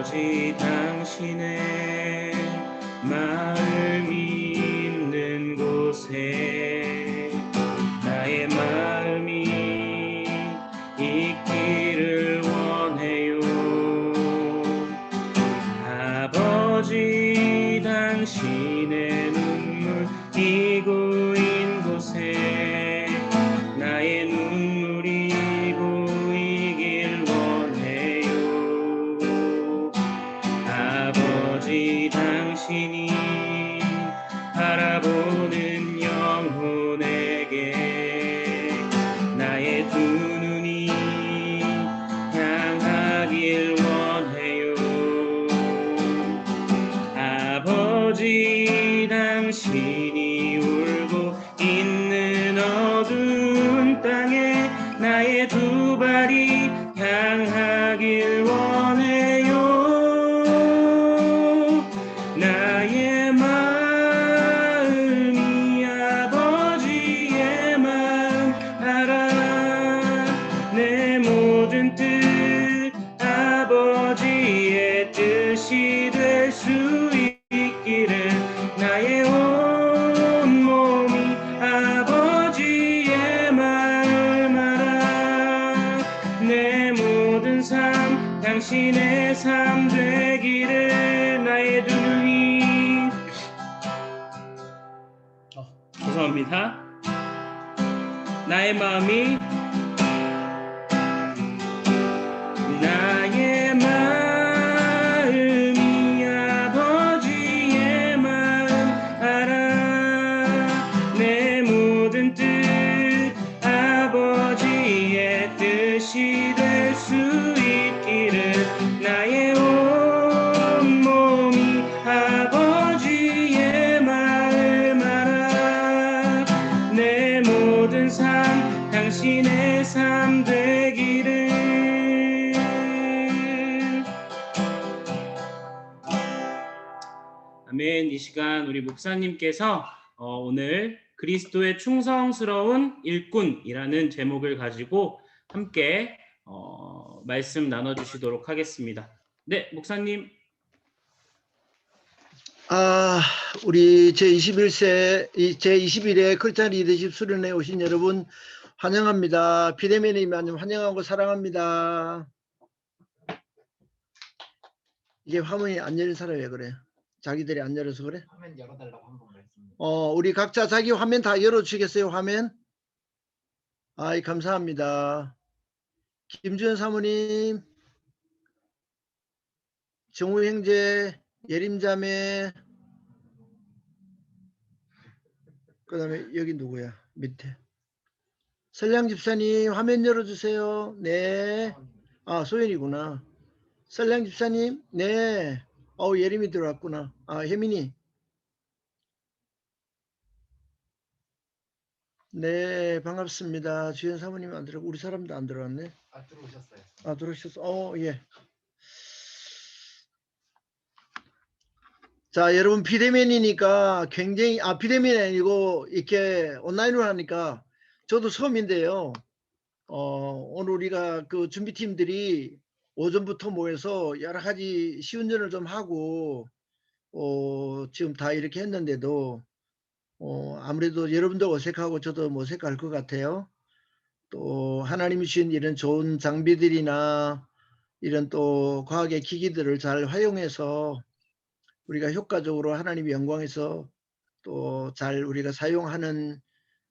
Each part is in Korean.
아버지 당신의 마음이 있는 곳에 나의 마음이 있기를 원해요. 아버지 당신의 눈물 이 고인 곳에 나의 눈물이 보이길 원해요. 아버지 당신이 바라보는 영혼에게 나의 두 눈이 향하길 원해요. 아버지 당신이 울고 있는 어두운 땅에 나의 두 발이 향하길 원해요. 나의 마음이 아버지의 마음 알아. 내 모든 뜻 아버지의 뜻이 될 수 있기를 나의 온 몸이 아버지의 마음 알아. 내 모든 삶 당신의 삶 되기를 나의 두 눈이 죄송합니다. 나의 마음이 아버지의 마음 알아. 내 모든 뜻 아버지의 뜻이 될 수 있기를 나의 온 몸이 아버지의 마음 알아. 내 모든 삶 당신의 삶 되기를. 아멘. 이 시간 우리 목사님께서 오늘 그리스도의 충성스러운 일꾼이라는 제목을 가지고 함께 말씀 나눠주시도록 하겠습니다. 네, 목사님. 우리 제21회 크리스찬 리더십 수련회 오신 여러분 환영합니다. 비대면이면 환영하고 사랑합니다. 이게 화면이 안 열린 사람이 왜 그래? 자기들이 안 열어서 그래? 화면 열어달라고 한 건가요? 우리 각자 자기 화면 다 열어주시겠어요? 화면? 아이 감사합니다. 김주현 사모님, 정우 형제, 예림자매, 그 다음에 여기 누구야? 밑에 설량 집사님 화면 열어주세요. 네. 소연이구나. 설량 집사님, 네. 예림이 들어왔구나. 혜민이. 네, 반갑습니다. 주연 사모님 안 들어오고 우리 사람도 안 들어왔네. 들어오셨어요. 들어오셨어. 예. 자, 여러분 비대면이니까 굉장히 비대면이 아니고 이렇게 온라인으로 하니까 저도 처음인데요. 오늘 우리가 그 준비팀들이 오전부터 모여서 여러 가지 시운전을 좀 하고 지금 다 이렇게 했는데도 아무래도 여러분도 어색하고 저도 어색할 것 같아요. 또 하나님이 주신 이런 좋은 장비들이나 이런 또 과학의 기기들을 잘 활용해서 우리가 효과적으로 하나님의 영광에서 또 잘 우리가 사용하는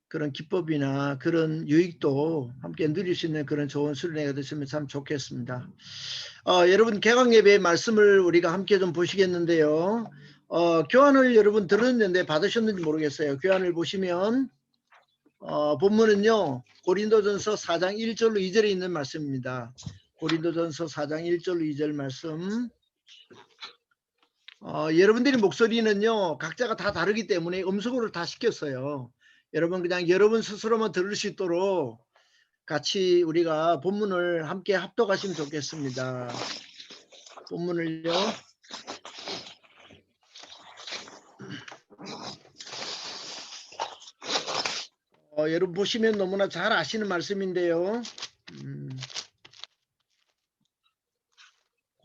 그런 기법이나 그런 유익도 함께 누릴 수 있는 그런 좋은 수련회가 됐으면 참 좋겠습니다. 여러분 개강 예배의 말씀을 우리가 함께 좀 보시겠는데요. 교환을 여러분 들었는데 받으셨는지 모르겠어요. 교환을 보시면 본문은요. 고린도전서 4장 1절로 2절에 있는 말씀입니다. 고린도전서 4장 1절로 2절 말씀. 여러분들의 목소리는요. 각자가 다 다르기 때문에 음성으로 다 시켰어요. 여러분 그냥 여러분 스스로만 들을 수 있도록 같이 우리가 본문을 함께 합독하시면 좋겠습니다. 본문을요. 여러분 보시면 너무나 잘 아시는 말씀인데요.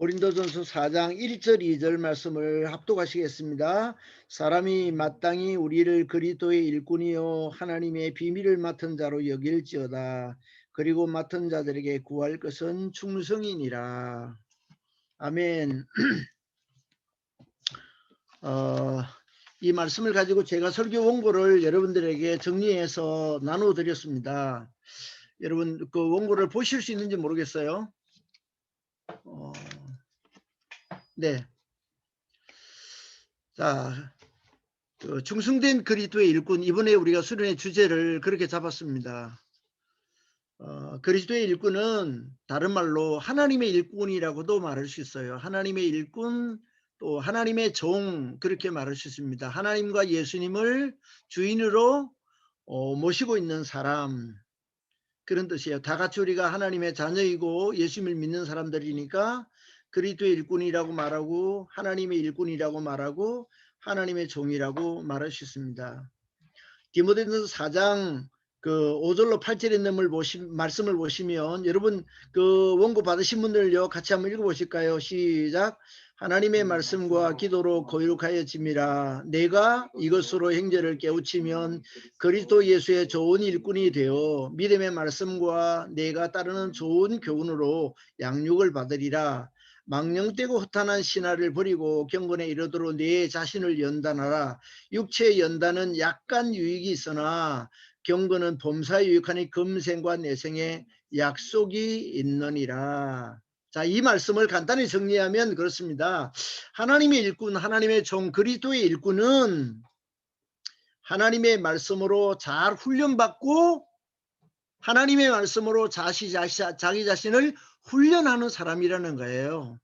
고린도전서 4장 1절 2절 말씀을 합독하시겠습니다. 사람이 마땅히 우리를 그리스도의 일꾼이요 하나님의 비밀을 맡은 자로 여길지어다. 그리고 맡은 자들에게 구할 것은 충성이니라. 아멘. 이 말씀을 가지고 제가 설교 원고를 여러분들에게 정리해서 나누어 드렸습니다. 여러분 그 원고를 보실 수 있는지 모르겠어요. 네. 자, 그 충성된 그리스도의 일꾼, 이번에 우리가 수련의 주제를 그렇게 잡았습니다. 그리스도의 일꾼은 다른 말로 하나님의 일꾼이라고도 말할 수 있어요. 하나님의 일꾼, 또 하나님의 종, 그렇게 말할 수 있습니다. 하나님과 예수님을 주인으로 모시고 있는 사람, 그런 뜻이에요. 다 같이 우리가 하나님의 자녀이고 예수님을 믿는 사람들이니까 그리스도의 일꾼이라고 말하고 하나님의 일꾼이라고 말하고 하나님의 종이라고 말할 수 있습니다. 디모데전서 4장 그 5절로 8절에 있는 말씀을 보시면 여러분 그 원고 받으신 분들요 같이 한번 읽어보실까요? 시작. 하나님의 말씀과 기도로 거룩하여짐이라. 내가 이것으로 형제를 깨우치면 그리스도 예수의 좋은 일꾼이 되어 믿음의 말씀과 내가 따르는 좋은 교훈으로 양육을 받으리라. 망령되고 허탄한 신화를 버리고 경건에 이르도록 내 자신을 연단하라. 육체의 연단은 약간 유익이 있으나 경건은 범사에 유익하니 금생과 내생에 약속이 있느니라. 자, 이 말씀을 간단히 정리하면 그렇습니다. 하나님의 일꾼, 하나님의 종, 그리스도의 일꾼은 하나님의 말씀으로 잘 훈련받고 하나님의 말씀으로 자기 자신을 훈련하는 사람이라는 거예요.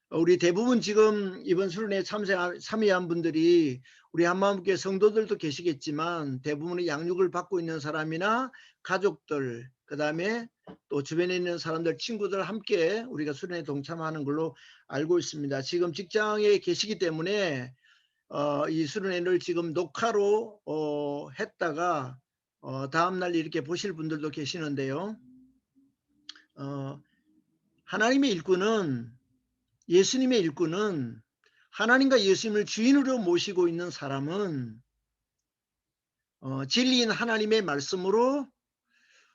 우리 대부분 지금 이번 수련회에 참여한 분들이 우리 한마음교회 성도들도 계시겠지만 대부분의 양육을 받고 있는 사람이나 가족들, 그 다음에 또 주변에 있는 사람들, 친구들 함께 우리가 수련회에 동참하는 걸로 알고 있습니다. 지금 직장에 계시기 때문에 이 수련회를 지금 녹화로 했다가 다음날 이렇게 보실 분들도 계시는데요. 하나님의 일꾼은, 예수님의 일꾼은, 하나님과 예수님을 주인으로 모시고 있는 사람은 진리인 하나님의 말씀으로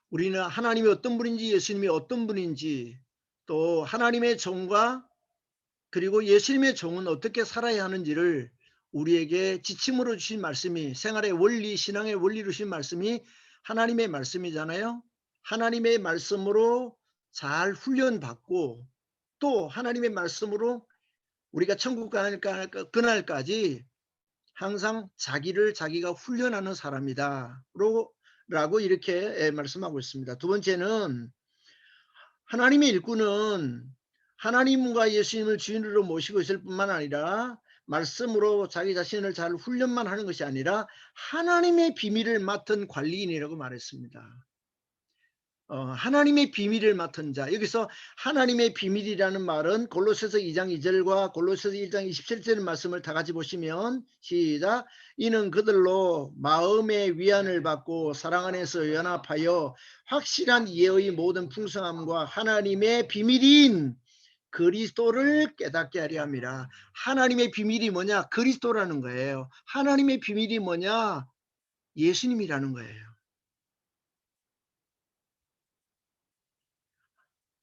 우리는 하나님이 어떤 분인지 예수님이 어떤 분인지 또 하나님의 종과 그리고 예수님의 종은 어떻게 살아야 하는지를 우리에게 지침으로 주신 말씀이, 생활의 원리, 신앙의 원리로 주신 말씀이 하나님의 말씀이잖아요. 하나님의 말씀으로 잘 훈련받고 또 하나님의 말씀으로 우리가 천국 가는 그날까지 항상 자기가 훈련하는 사람이다 라고 이렇게 말씀하고 있습니다. 두 번째는 하나님의 일꾼은 하나님과 예수님을 주인으로 모시고 있을 뿐만 아니라 말씀으로 자기 자신을 잘 훈련만 하는 것이 아니라 하나님의 비밀을 맡은 관리인이라고 말했습니다. 하나님의 비밀을 맡은 자. 여기서 하나님의 비밀이라는 말은 골로새서 2장 2절과 골로새서 1장 27절 말씀을 다 같이 보시면 시작. 이는 그들로 마음의 위안을 받고 사랑 안에서 연합하여 확실한 이해의 모든 풍성함과 하나님의 비밀인 그리스도를 깨닫게 하려 함이라. 하나님의 비밀이 뭐냐? 그리스도라는 거예요. 하나님의 비밀이 뭐냐? 예수님이라는 거예요.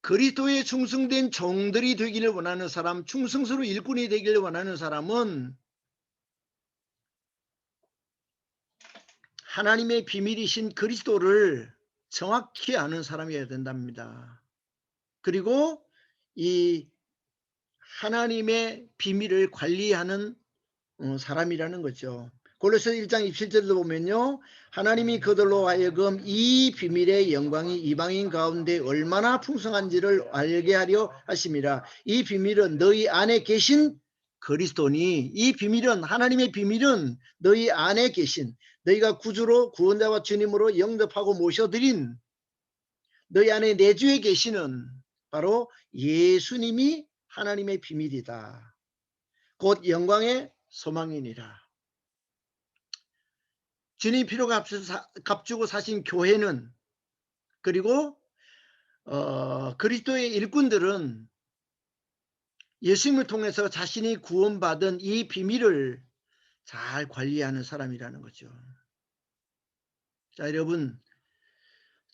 그리스도에 충성된 종들이 되기를 원하는 사람, 충성스러운 일꾼이 되기를 원하는 사람은 하나님의 비밀이신 그리스도를 정확히 아는 사람이어야 된답니다. 그리고 이 하나님의 비밀을 관리하는 사람이라는 거죠. 골로새서 1장 27절도 보면요. 하나님이 그들로 하여금 이 비밀의 영광이 이방인 가운데 얼마나 풍성한지를 알게 하려 하심이라. 이 비밀은 너희 안에 계신 그리스도니, 이 비밀은, 하나님의 비밀은 너희 안에 계신, 너희가 구주로 구원자와 주님으로 영접하고 모셔드린 너희 안에 내주에 계시는 바로 예수님이 하나님의 비밀이다. 곧 영광의 소망이니라. 주님 피로 값주고 사신 교회는, 그리고 그리스도의 일꾼들은 예수님을 통해서 자신이 구원받은 이 비밀을 잘 관리하는 사람이라는 거죠. 자, 여러분,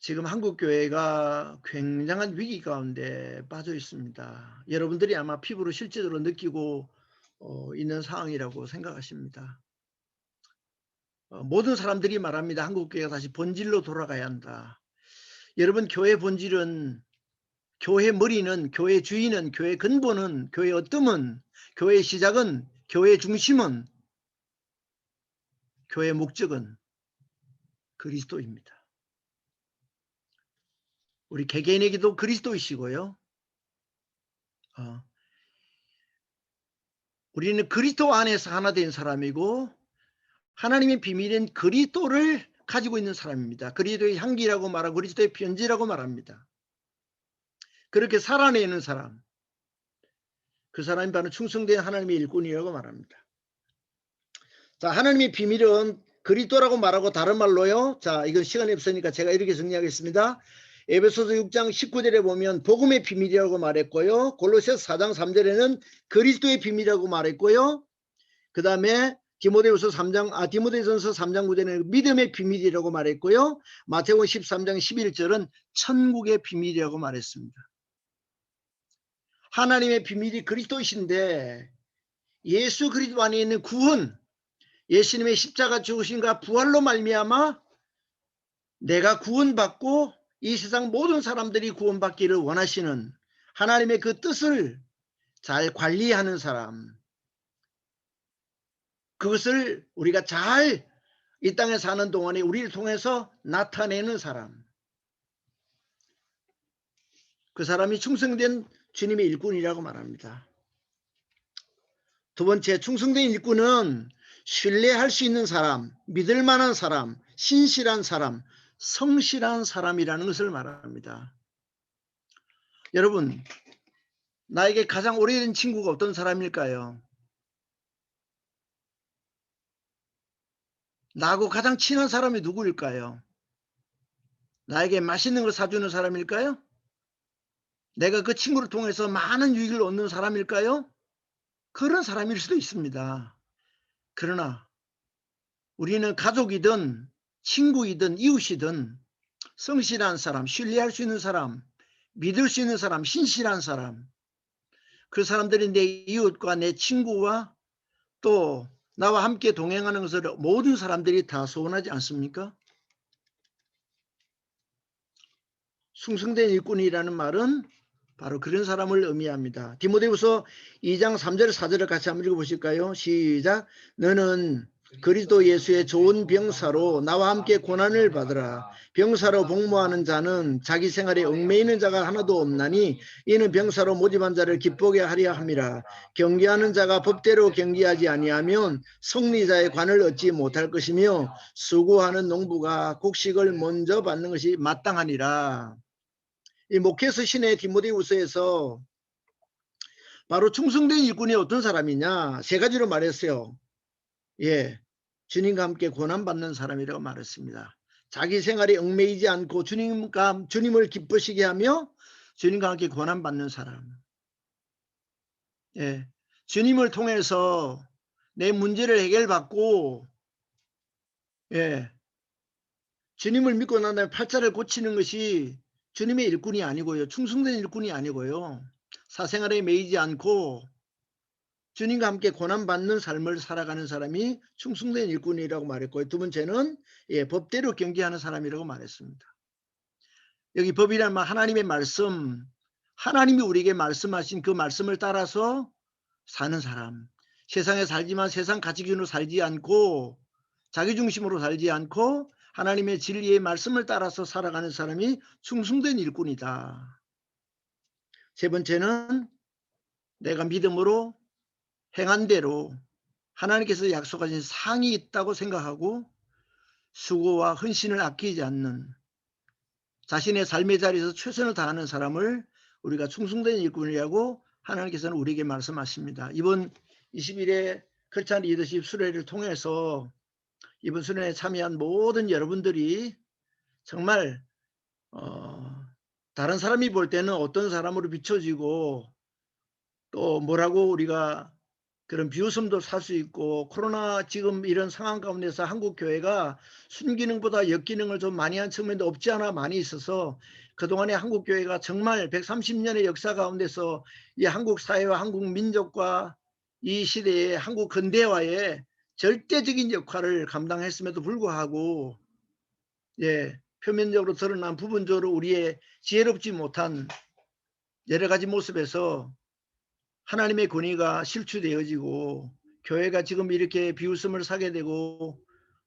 지금 한국교회가 굉장한 위기 가운데 빠져 있습니다. 여러분들이 아마 피부로 실제적으로 느끼고 있는 상황이라고 생각하십니다. 모든 사람들이 말합니다. 한국교회가 다시 본질로 돌아가야 한다. 여러분, 교회 본질은, 교회 머리는, 교회 주인은, 교회 근본은, 교회 어뜸은, 교회 시작은, 교회 중심은, 교회 목적은 그리스도입니다. 우리 개개인에게도 그리스도이시고요. 우리는 그리스도 안에서 하나 된 사람이고 하나님의 비밀인 그리스도를 가지고 있는 사람입니다. 그리스도의 향기라고 말하고 그리스도의 편지라고 말합니다. 그렇게 살아내는 사람, 그 사람이 바로 충성된 하나님의 일꾼이라고 말합니다. 자, 하나님의 비밀은 그리스도라고 말하고 다른 말로요. 자, 이건 시간이 없으니까 제가 이렇게 정리하겠습니다. 에베소서 6장 19절에 보면 복음의 비밀이라고 말했고요. 골로새서 4장 3절에는 그리스도의 비밀이라고 말했고요. 그 다음에 디모데전서 3장 9절에는 믿음의 비밀이라고 말했고요. 마태복음 13장 11절은 천국의 비밀이라고 말했습니다. 하나님의 비밀이 그리스도이신데 예수 그리스도 안에 있는 구원, 예수님의 십자가 죽으심과 부활로 말미암아 내가 구원받고 이 세상 모든 사람들이 구원받기를 원하시는 하나님의 그 뜻을 잘 관리하는 사람, 그것을 우리가 잘 이 땅에 사는 동안에 우리를 통해서 나타내는 사람, 그 사람이 충성된 주님의 일꾼이라고 말합니다. 두 번째, 충성된 일꾼은 신뢰할 수 있는 사람, 믿을 만한 사람, 신실한 사람, 성실한 사람이라는 것을 말합니다. 여러분, 나에게 가장 오래된 친구가 어떤 사람일까요? 나하고 가장 친한 사람이 누구일까요? 나에게 맛있는 걸 사주는 사람일까요? 내가 그 친구를 통해서 많은 유익을 얻는 사람일까요? 그런 사람일 수도 있습니다. 그러나 우리는 가족이든 친구이든 이웃이든 성실한 사람, 신뢰할 수 있는 사람, 믿을 수 있는 사람, 신실한 사람, 그 사람들이 내 이웃과 내 친구와 또 나와 함께 동행하는 것을 모든 사람들이 다 소원하지 않습니까? 충성된 일꾼이라는 말은 바로 그런 사람을 의미합니다. 디모데후서 2장 3절 4절을 같이 한번 읽어보실까요? 시작. 너는 그리스도 예수의 좋은 병사로 나와 함께 고난을 받으라. 병사로 복무하는 자는 자기 생활에 얽매이는 자가 하나도 없나니 이는 병사로 모집한 자를 기쁘게 하려 함이라. 경계하는 자가 법대로 경계하지 아니하면 승리자의 관을 얻지 못할 것이며 수고하는 농부가 곡식을 먼저 받는 것이 마땅하니라. 이 목회서 신의 디모데후서에서 바로 충성된 일꾼이 어떤 사람이냐, 세 가지로 말했어요. 예, 주님과 함께 고난받는 사람이라고 말했습니다. 자기 생활에 얽매이지 않고 주님을 기쁘시게 하며 주님과 함께 고난받는 사람. 예, 주님을 통해서 내 문제를 해결받고, 예, 주님을 믿고 난 다음에 팔자를 고치는 것이 주님의 일꾼이 아니고요. 충성된 일꾼이 아니고요. 사생활에 매이지 않고 주님과 함께 고난받는 삶을 살아가는 사람이 충성된 일꾼이라고 말했고요. 두 번째는 법대로 경계하는 사람이라고 말했습니다. 여기 법이란 말, 하나님의 말씀, 하나님이 우리에게 말씀하신 그 말씀을 따라서 사는 사람. 세상에 살지만 세상 가치 기준으로 살지 않고 자기 중심으로 살지 않고 하나님의 진리의 말씀을 따라서 살아가는 사람이 충성된 일꾼이다. 세 번째는 내가 믿음으로 행한 대로 하나님께서 약속하신 상이 있다고 생각하고 수고와 헌신을 아끼지 않는 자신의 삶의 자리에서 최선을 다하는 사람을 우리가 충성된 일꾼이라고 하나님께서는 우리에게 말씀하십니다. 이번 20일에 크리스찬 리더십 수련회를 통해서 이번 수련회에 참여한 모든 여러분들이 정말 다른 사람이 볼 때는 어떤 사람으로 비춰지고 또 뭐라고 우리가 그런 비웃음도 살 수 있고, 코로나 지금 이런 상황 가운데서 한국 교회가 순기능보다 역기능을 좀 많이 한 측면도 없지 않아 많이 있어서, 그동안에 한국 교회가 정말 130년의 역사 가운데서 이 한국 사회와 한국 민족과 이 시대의 한국 근대화에 절대적인 역할을 감당했음에도 불구하고, 예, 표면적으로 드러난 부분적으로 우리의 지혜롭지 못한 여러 가지 모습에서 하나님의 권위가 실추되어지고, 교회가 지금 이렇게 비웃음을 사게 되고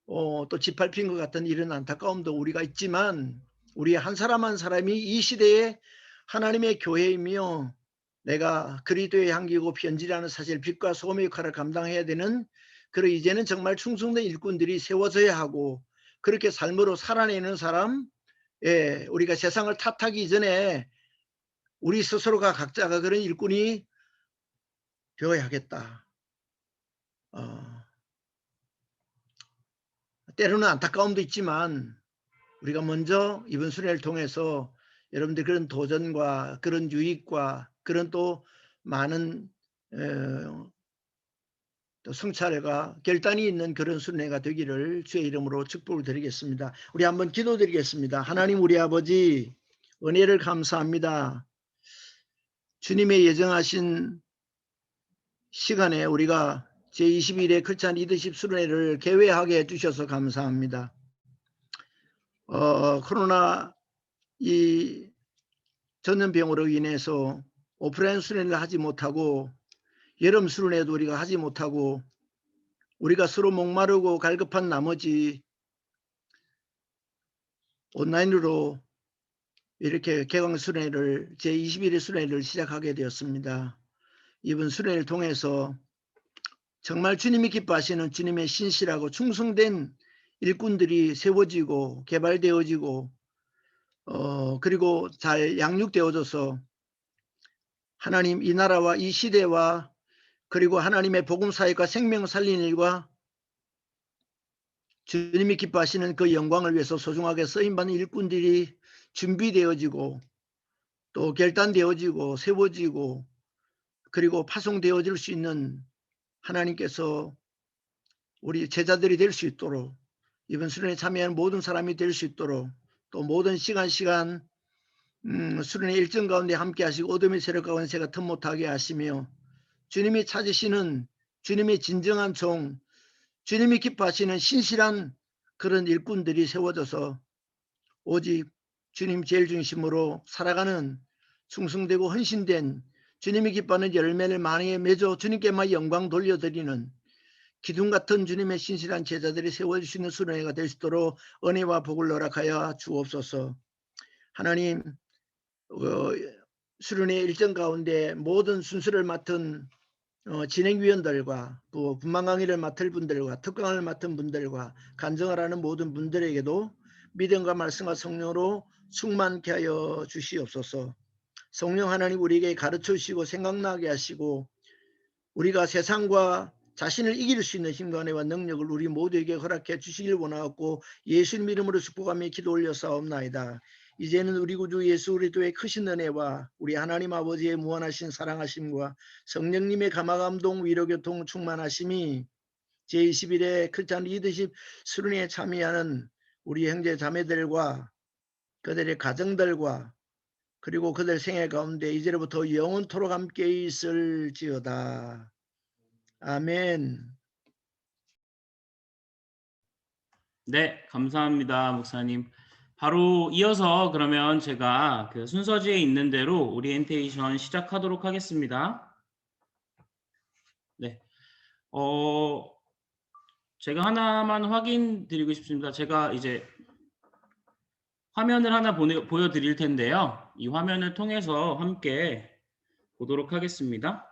또 짓밟힌 것 같은 이런 안타까움도 우리가 있지만, 우리 한 사람 한 사람이 이 시대에 하나님의 교회이며 내가 그리스도의 향기고 편지라는 사실, 빛과 소금의 역할을 감당해야 되는, 그리고 이제는 정말 충성된 일꾼들이 세워져야 하고, 그렇게 삶으로 살아내는 사람, 예, 우리가 세상을 탓하기 전에 우리 스스로가 각자가 그런 일꾼이 되어야겠다. 때로는 안타까움도 있지만 우리가 먼저 이번 순회를 통해서 여러분들 그런 도전과 그런 유익과 그런 또 많은 또 성찰과 결단이 있는 그런 순회가 되기를 주의 이름으로 축복을 드리겠습니다. 우리 한번 기도드리겠습니다. 하나님 우리 아버지, 은혜를 감사합니다. 주님의 예정하신 시간에 우리가 제21회 크리스찬 리더십 순회를 개회하게 해주셔서 감사합니다. 코로나 이 전염병으로 인해서 오프라인 순회를 하지 못하고, 여름 순회도 우리가 하지 못하고, 우리가 서로 목마르고 갈급한 나머지 온라인으로 이렇게 개강 순회를, 제21회 순회를 시작하게 되었습니다. 이번 순회를 통해서 정말 주님이 기뻐하시는 주님의 신실하고 충성된 일꾼들이 세워지고 개발되어지고 그리고 잘 양육되어져서 하나님 이 나라와 이 시대와 그리고 하나님의 복음 사역과 생명 살리는 일과 주님이 기뻐하시는 그 영광을 위해서 소중하게 쓰임받는 일꾼들이 준비되어지고 또 결단되어지고 세워지고 그리고 파송되어질 수 있는, 하나님께서 우리 제자들이 될 수 있도록, 이번 수련에 참여하는 모든 사람이 될 수 있도록, 또 모든 시간 수련의 일정 가운데 함께 하시고 어둠의 세력 가운데 제가 틈 못하게 하시며, 주님이 찾으시는 주님의 진정한 종, 주님이 기뻐하시는 신실한 그런 일꾼들이 세워져서 오직 주님 제일 중심으로 살아가는 충성되고 헌신된, 주님이 기뻐하는 열매를 많이 맺어 주님께만 영광 돌려드리는 기둥 같은 주님의 신실한 제자들이 세워주시는 수련회가 될 수 있도록 은혜와 복을 허락하여 주옵소서. 하나님, 수련회 일정 가운데 모든 순서를 맡은 진행위원들과 또 분만 강의를 맡을 분들과 특강을 맡은 분들과 간증을 하는 모든 분들에게도 믿음과 말씀과 성령으로 충만케 하여 주시옵소서. 성령 하나님 우리에게 가르쳐 주시고 생각나게 하시고, 우리가 세상과 자신을 이길 수 있는 힘과 은혜와 능력을 우리 모두에게 허락해 주시길 원하옵고 예수님 이름으로 축복하며 기도 올려사옵나이다. 이제는 우리 구주 예수 그리스도의 크신 은혜와 우리 하나님 아버지의 무한하신 사랑하심과 성령님의 감화감동 위로교통 충만하심이 제21회 크리스찬 리더십 수련회에 참여하는 우리 형제 자매들과 그들의 가정들과 그리고 그들 생애 가운데 이제로부터 영원토록 함께 있을지어다. 아멘. 네, 감사합니다, 목사님. 바로 이어서 그러면 제가 그 순서지에 있는 대로 오리엔테이션 시작하도록 하겠습니다. 네, 제가 하나만 확인 드리고 싶습니다. 제가 이제 화면을 하나 보여드릴 텐데요. 이 화면을 통해서 함께 보도록 하겠습니다.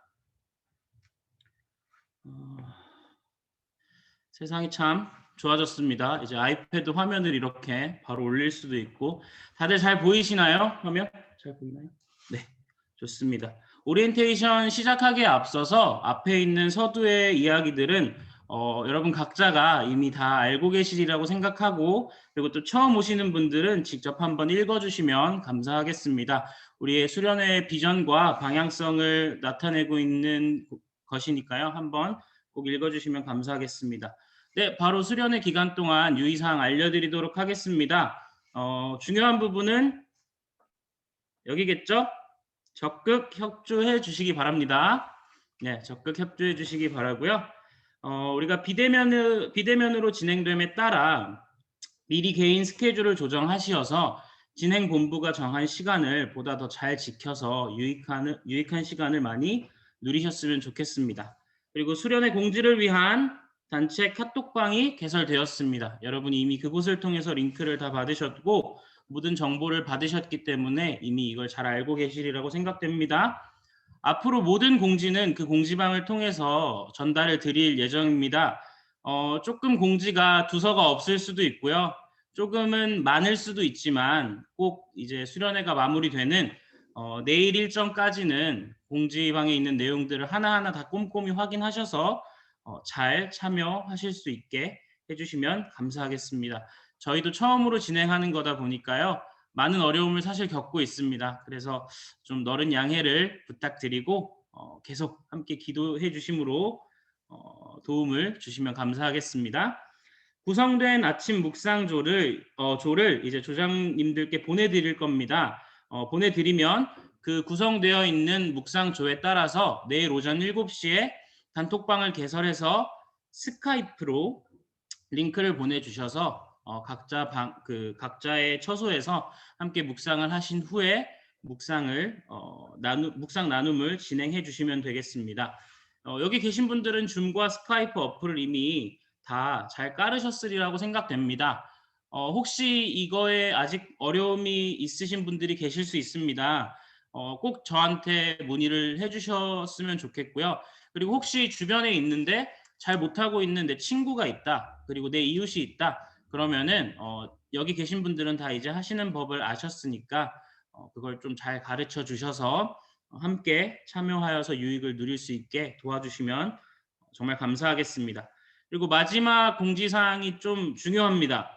세상이 참 좋아졌습니다. 이제 아이패드 화면을 이렇게 바로 올릴 수도 있고, 다들 잘 보이시나요? 화면? 잘 보이나요? 네, 좋습니다. 오리엔테이션 시작하기에 앞서서 앞에 있는 서두의 이야기들은 여러분 각자가 이미 다 알고 계시리라고 생각하고, 그리고 또 처음 오시는 분들은 직접 한번 읽어주시면 감사하겠습니다. 우리의 수련회의 비전과 방향성을 나타내고 있는 것이니까요. 한번 꼭 읽어주시면 감사하겠습니다. 네, 바로 수련회 기간 동안 유의사항 알려드리도록 하겠습니다. 중요한 부분은 여기겠죠? 적극 협조해 주시기 바랍니다. 네, 적극 협조해 주시기 바라고요. 우리가 비대면으로 진행됨에 따라 미리 개인 스케줄을 조정하시어서 진행 본부가 정한 시간을 보다 더 잘 지켜서 유익한 시간을 많이 누리셨으면 좋겠습니다. 그리고 수련회 공지를 위한 단체 카톡방이 개설되었습니다. 여러분이 이미 그곳을 통해서 링크를 다 받으셨고 모든 정보를 받으셨기 때문에 이미 이걸 잘 알고 계시리라고 생각됩니다. 앞으로 모든 공지는 그 공지방을 통해서 전달을 드릴 예정입니다. 조금 공지가 두서가 없을 수도 있고요. 조금은 많을 수도 있지만 꼭 이제 수련회가 마무리되는 내일 일정까지는 공지방에 있는 내용들을 하나하나 다 꼼꼼히 확인하셔서 잘 참여하실 수 있게 해주시면 감사하겠습니다. 저희도 처음으로 진행하는 거다 보니까요. 많은 어려움을 사실 겪고 있습니다. 그래서 좀 너른 양해를 부탁드리고 계속 함께 기도해 주심으로 도움을 주시면 감사하겠습니다. 구성된 아침 묵상조를 이제 조장님들께 보내드릴 겁니다. 보내드리면 그 구성되어 있는 묵상조에 따라서 내일 오전 7시에 단톡방을 개설해서 스카이프로 링크를 보내주셔서 각자의 처소에서 함께 묵상을 하신 후에 묵상 나눔을 진행해 주시면 되겠습니다. 여기 계신 분들은 줌과 스카이프 어플을 이미 다 잘 깔으셨으리라고 생각됩니다. 혹시 이거에 아직 어려움이 있으신 분들이 계실 수 있습니다. 꼭 저한테 문의를 해주셨으면 좋겠고요. 그리고 혹시 주변에 있는데 잘 못하고 있는 내 친구가 있다, 그리고 내 이웃이 있다, 그러면은 여기 계신 분들은 다 이제 하시는 법을 아셨으니까 그걸 좀 잘 가르쳐 주셔서 함께 참여하여서 유익을 누릴 수 있게 도와주시면 정말 감사하겠습니다. 그리고 마지막 공지사항이 좀 중요합니다.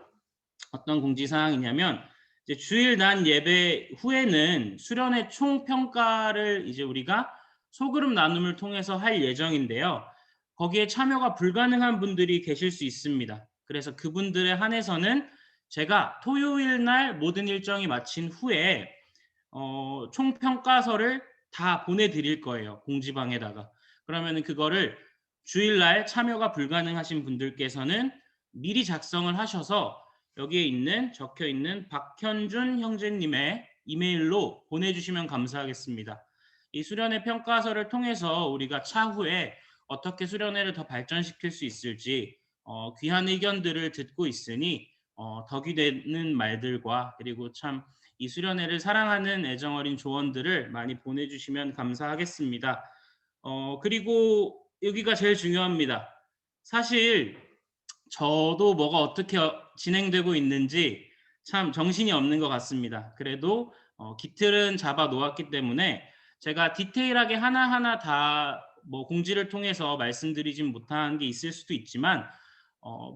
어떤 공지사항이냐면 이제 주일 난 예배 후에는 수련회 총평가를 이제 우리가 소그룹 나눔을 통해서 할 예정인데요. 거기에 참여가 불가능한 분들이 계실 수 있습니다. 그래서 그분들에 한해서는 제가 토요일 날 모든 일정이 마친 후에 총평가서를 다 보내드릴 거예요. 공지방에다가. 그러면은 그거를 주일날 참여가 불가능하신 분들께서는 미리 작성을 하셔서 여기에 적혀 있는 박현준 형제님의 이메일로 보내주시면 감사하겠습니다. 이 수련회 평가서를 통해서 우리가 차후에 어떻게 수련회를 더 발전시킬 수 있을지 귀한 의견들을 듣고 있으니 덕이 되는 말들과 그리고 참 이 수련회를 사랑하는 애정어린 조언들을 많이 보내주시면 감사하겠습니다. 그리고 여기가 제일 중요합니다. 사실 저도 뭐가 어떻게 진행되고 있는지 참 정신이 없는 것 같습니다. 그래도 기틀은 잡아 놓았기 때문에 제가 디테일하게 하나하나 다 뭐 공지를 통해서 말씀드리진 못한 게 있을 수도 있지만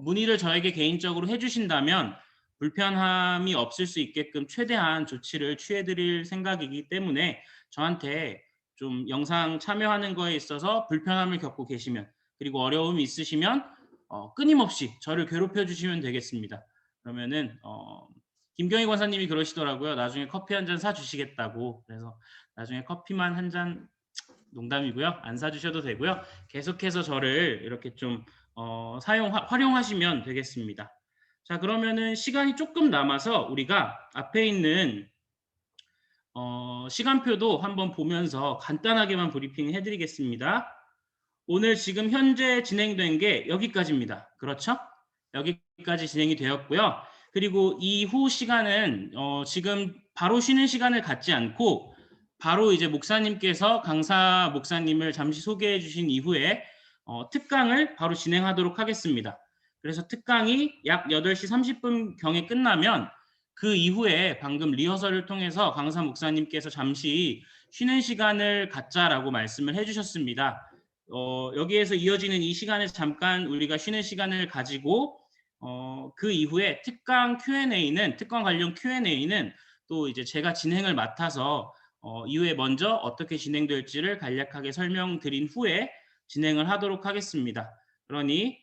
문의를 저에게 개인적으로 해주신다면 불편함이 없을 수 있게끔 최대한 조치를 취해드릴 생각이기 때문에 저한테 좀 영상 참여하는 거에 있어서 불편함을 겪고 계시면, 그리고 어려움이 있으시면 끊임없이 저를 괴롭혀 주시면 되겠습니다. 그러면은 김경희 권사님이 그러시더라고요. 나중에 커피 한 잔 사주시겠다고. 그래서 나중에 커피만 한 잔, 농담이고요. 안 사주셔도 되고요. 계속해서 저를 이렇게 좀 활용하시면 되겠습니다. 자, 그러면은 시간이 조금 남아서 우리가 앞에 있는 시간표도 한번 보면서 간단하게만 브리핑 해드리겠습니다. 오늘 지금 현재 진행된 게 여기까지입니다. 그렇죠? 여기까지 진행이 되었고요. 그리고 이후 시간은 지금 바로 쉬는 시간을 갖지 않고 바로 이제 목사님께서 강사 목사님을 잠시 소개해 주신 이후에 특강을 바로 진행하도록 하겠습니다. 그래서 특강이 약 8시 30분 경에 끝나면 그 이후에 방금 리허설을 통해서 강사 목사님께서 잠시 쉬는 시간을 갖자라고 말씀을 해주셨습니다. 여기에서 이어지는 이 시간에 잠깐 우리가 쉬는 시간을 가지고 그 이후에 특강 관련 Q&A는 또 이제 제가 진행을 맡아서 이후에 먼저 어떻게 진행될지를 간략하게 설명드린 후에 진행을 하도록 하겠습니다. 그러니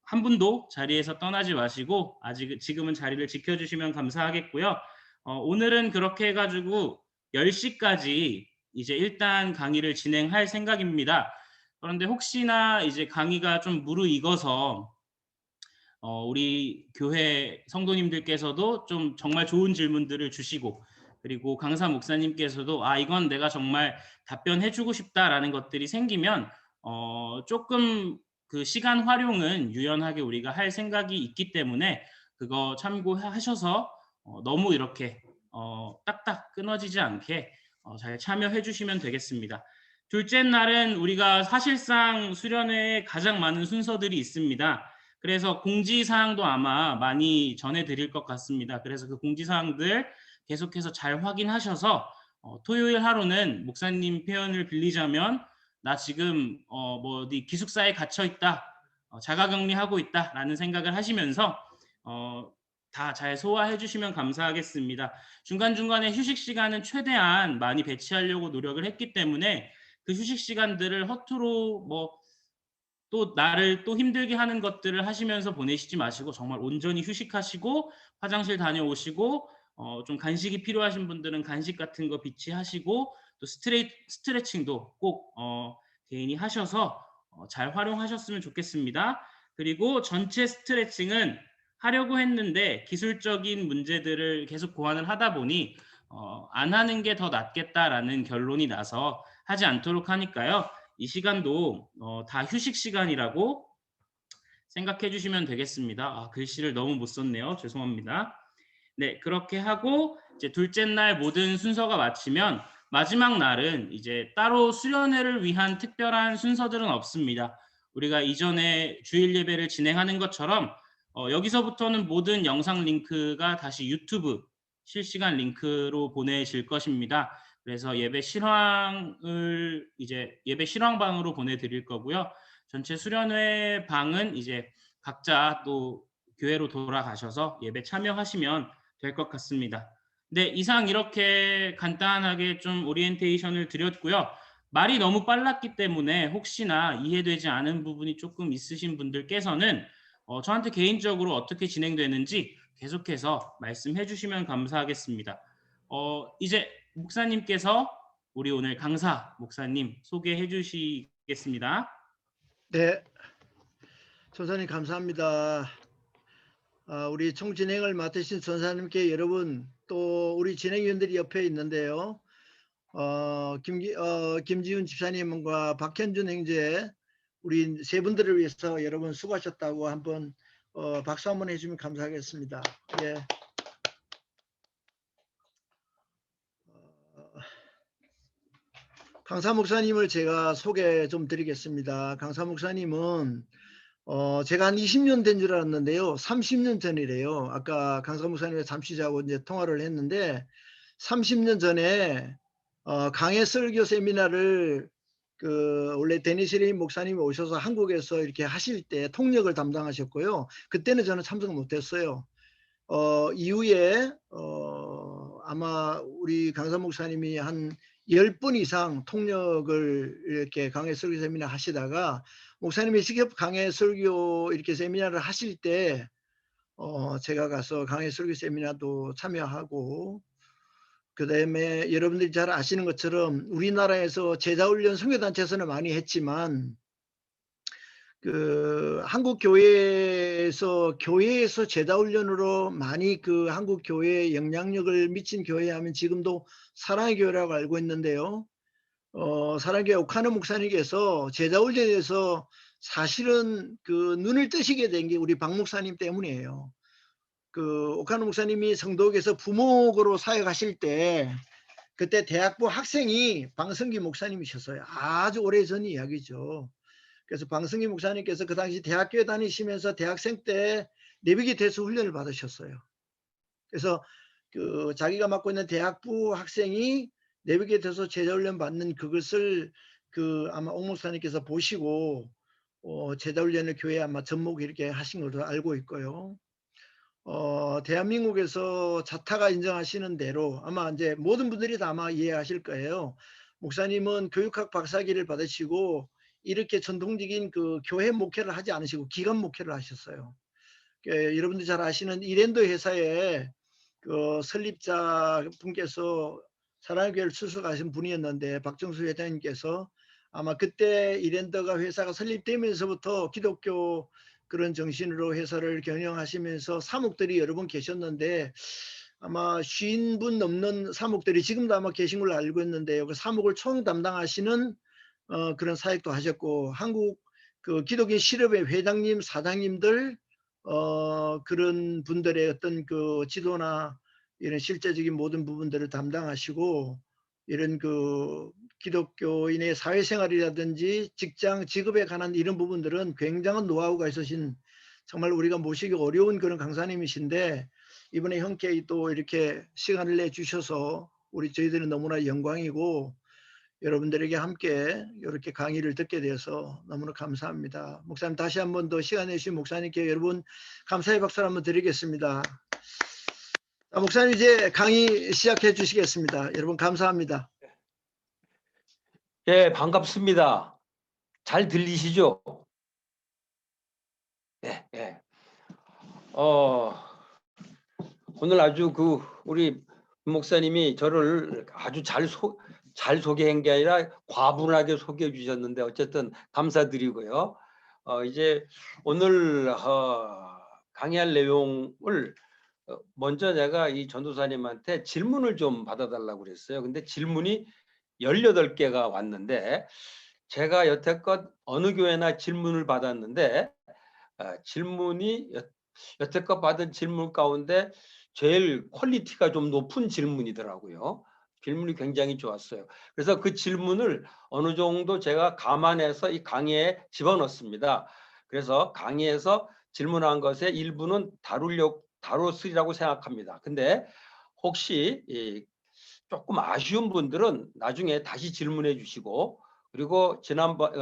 한 분도 자리에서 떠나지 마시고 지금은 자리를 지켜주시면 감사하겠고요. 오늘은 그렇게 해가지고 10시까지 이제 일단 강의를 진행할 생각입니다. 그런데 혹시나 이제 강의가 좀 무르익어서 우리 교회 성도님들께서도 좀 정말 좋은 질문들을 주시고, 그리고 강사 목사님께서도 이건 내가 정말 답변해주고 싶다라는 것들이 생기면 조금 그 시간 활용은 유연하게 우리가 할 생각이 있기 때문에 그거 참고하셔서 너무 이렇게 딱딱 끊어지지 않게 잘 참여해 주시면 되겠습니다. 둘째 날은 우리가 사실상 수련회에 가장 많은 순서들이 있습니다. 그래서 공지사항도 아마 많이 전해드릴 것 같습니다. 그래서 그 공지사항들 계속해서 잘 확인하셔서 토요일 하루는 목사님 표현을 빌리자면 나 지금 뭐 어디 기숙사에 갇혀 있다, 자가격리하고 있다라는 생각을 하시면서 다 잘 소화해 주시면 감사하겠습니다. 중간중간에 휴식 시간은 최대한 많이 배치하려고 노력을 했기 때문에 그 휴식 시간들을 허투루 또 나를 또 힘들게 하는 것들을 하시면서 보내시지 마시고 정말 온전히 휴식하시고 화장실 다녀오시고 좀 간식이 필요하신 분들은 간식 같은 거 비치하시고 또 스트레칭도 꼭 개인이 하셔서 잘 활용하셨으면 좋겠습니다. 그리고 전체 스트레칭은 하려고 했는데 기술적인 문제들을 계속 고안을 하다 보니 안 하는 게 더 낫겠다라는 결론이 나서 하지 않도록 하니까요. 이 시간도 다 휴식 시간이라고 생각해 주시면 되겠습니다. 글씨를 너무 못 썼네요. 죄송합니다. 네, 그렇게 하고 이제 둘째 날 모든 순서가 마치면 마지막 날은 이제 따로 수련회를 위한 특별한 순서들은 없습니다. 우리가 이전에 주일 예배를 진행하는 것처럼 여기서부터는 모든 영상 링크가 다시 유튜브 실시간 링크로 보내질 것입니다. 그래서 예배 실황방으로 보내드릴 거고요. 전체 수련회 방은 이제 각자 또 교회로 돌아가셔서 예배 참여하시면 될 것 같습니다. 네, 이상 이렇게 간단하게 좀 오리엔테이션을 드렸고요. 말이 너무 빨랐기 때문에 혹시나 이해되지 않은 부분이 조금 있으신 분들께서는 저한테 개인적으로 어떻게 진행되는지 계속해서 말씀해 주시면 감사하겠습니다. 이제 목사님께서 우리 오늘 강사 목사님 소개해 주시겠습니다. 네, 전사님 감사합니다. 우리 총진행을 맡으신 전사님께 여러분 또 우리 진행위원들이 옆에 있는데요. 김지훈 집사님과 박현준 형제 우리 세 분들을 위해서 여러분 수고하셨다고 한번 박수 한번 해주면 감사하겠습니다. 예. 강사 목사님을 제가 소개 좀 드리겠습니다. 강사 목사님은 제가 한 20년 된 줄 알았는데요. 30년 전이래요. 아까 강사 목사님과 잠시 자고 이제 통화를 했는데 30년 전에 강해 설교 세미나를 원래 데니스 목사님이 오셔서 한국에서 이렇게 하실 때 통역을 담당하셨고요. 그때는 저는 참석 못했어요. 이후에 아마 우리 강사 목사님이 한 10분 이상 통역을 이렇게 강해 설교 세미나 하시다가 목사님이 직접 강해 설교 이렇게 세미나를 하실 때 제가 가서 강해 설교 세미나도 참여하고 그 다음에 여러분들이 잘 아시는 것처럼 우리나라에서 제자훈련 선교단체에서는 많이 했지만 한국 교회에서 제자훈련으로 많이 한국 교회에 영향력을 미친 교회 하면 지금도 사랑의 교회라고 알고 있는데요. 사랑의 교회 오카노 목사님께서 제자훈련에서 사실은 눈을 뜨시게 된 게 우리 박 목사님 때문이에요. 오카노 목사님이 성도에서 부목으로 사역하실 때 그때 대학부 학생이 방성기 목사님이셨어요. 아주 오래전 이야기죠. 그래서 방성기 목사님께서 그 당시 대학교에 다니시면서 대학생 때 내비게 대수 훈련을 받으셨어요. 그래서 자기가 맡고 있는 대학부 학생이 내비게 대수 제자훈련 받는 그것을 그 아마 옥 목사님께서 보시고 제자훈련을 교회 아마 접목 이렇게 하신 걸로 알고 있고요. 대한민국에서 자타가 인정하시는 대로 아마 이제 모든 분들이 다 아마 이해하실 거예요. 목사님은 교육학 박사학위를 받으시고 이렇게 전통적인 그 교회 목회를 하지 않으시고 기관 목회를 하셨어요. 여러분들 잘 아시는 이랜드 회사의 그 설립자 분께서 사랑의 교회를 출석하신 분이었는데 박정수 회장님께서 아마 그때 이랜드가 회사가 설립되면서부터 기독교 그런 정신으로 회사를 경영하시면서 사목들이 여러 분 계셨는데 아마 50분 넘는 사목들이 지금도 아마 계신 걸로 알고 있는데요. 그 사목을 총 담당하시는 그런 사역도 하셨고 한국 그 기독교 실업회 회장님, 사장님들 그런 분들의 어떤 그 지도나 이런 실제적인 모든 부분들을 담당하시고 이런 그 기독교인의 사회생활이라든지 직장, 직업에 관한 이런 부분들은 굉장한 노하우가 있으신 정말 우리가 모시기 어려운 그런 강사님이신데 이번에 흔쾌히 또 이렇게 시간을 내주셔서 저희들은 너무나 영광이고 여러분들에게 함께 이렇게 강의를 듣게 돼서 너무나 감사합니다. 목사님 다시 한 번 더 시간 내주신 목사님께 여러분 감사의 박수를 한번 드리겠습니다. 목사님 이제 강의 시작해 주시겠습니다. 여러분 감사합니다. 예, 반갑습니다. 잘 들리시죠? 네, 예. 오늘 아주 우리 목사님이 저를 아주 잘 소개한 게 아니라 과분하게 소개해 주셨는데 어쨌든 감사드리고요. 이제 오늘 강의할 내용을 먼저 제가 이 전도사님한테 질문을 좀 받아달라고 그랬어요. 근데 질문이 18개가 왔는데 제가 여태껏 어느 교회나 질문을 받았는데 질문이 여태껏 받은 질문 가운데 제일 퀄리티가 좀 높은 질문이더라고요. 질문이 굉장히 좋았어요. 그래서 그 질문을 어느 정도 제가 감안해서 이 강의에 집어넣습니다. 그래서 강의에서 질문한 것의 일부는 다뤘으리라고 생각합니다. 근데 혹시 조금 아쉬운 분들은 나중에 다시 질문해 주시고 그리고 지난번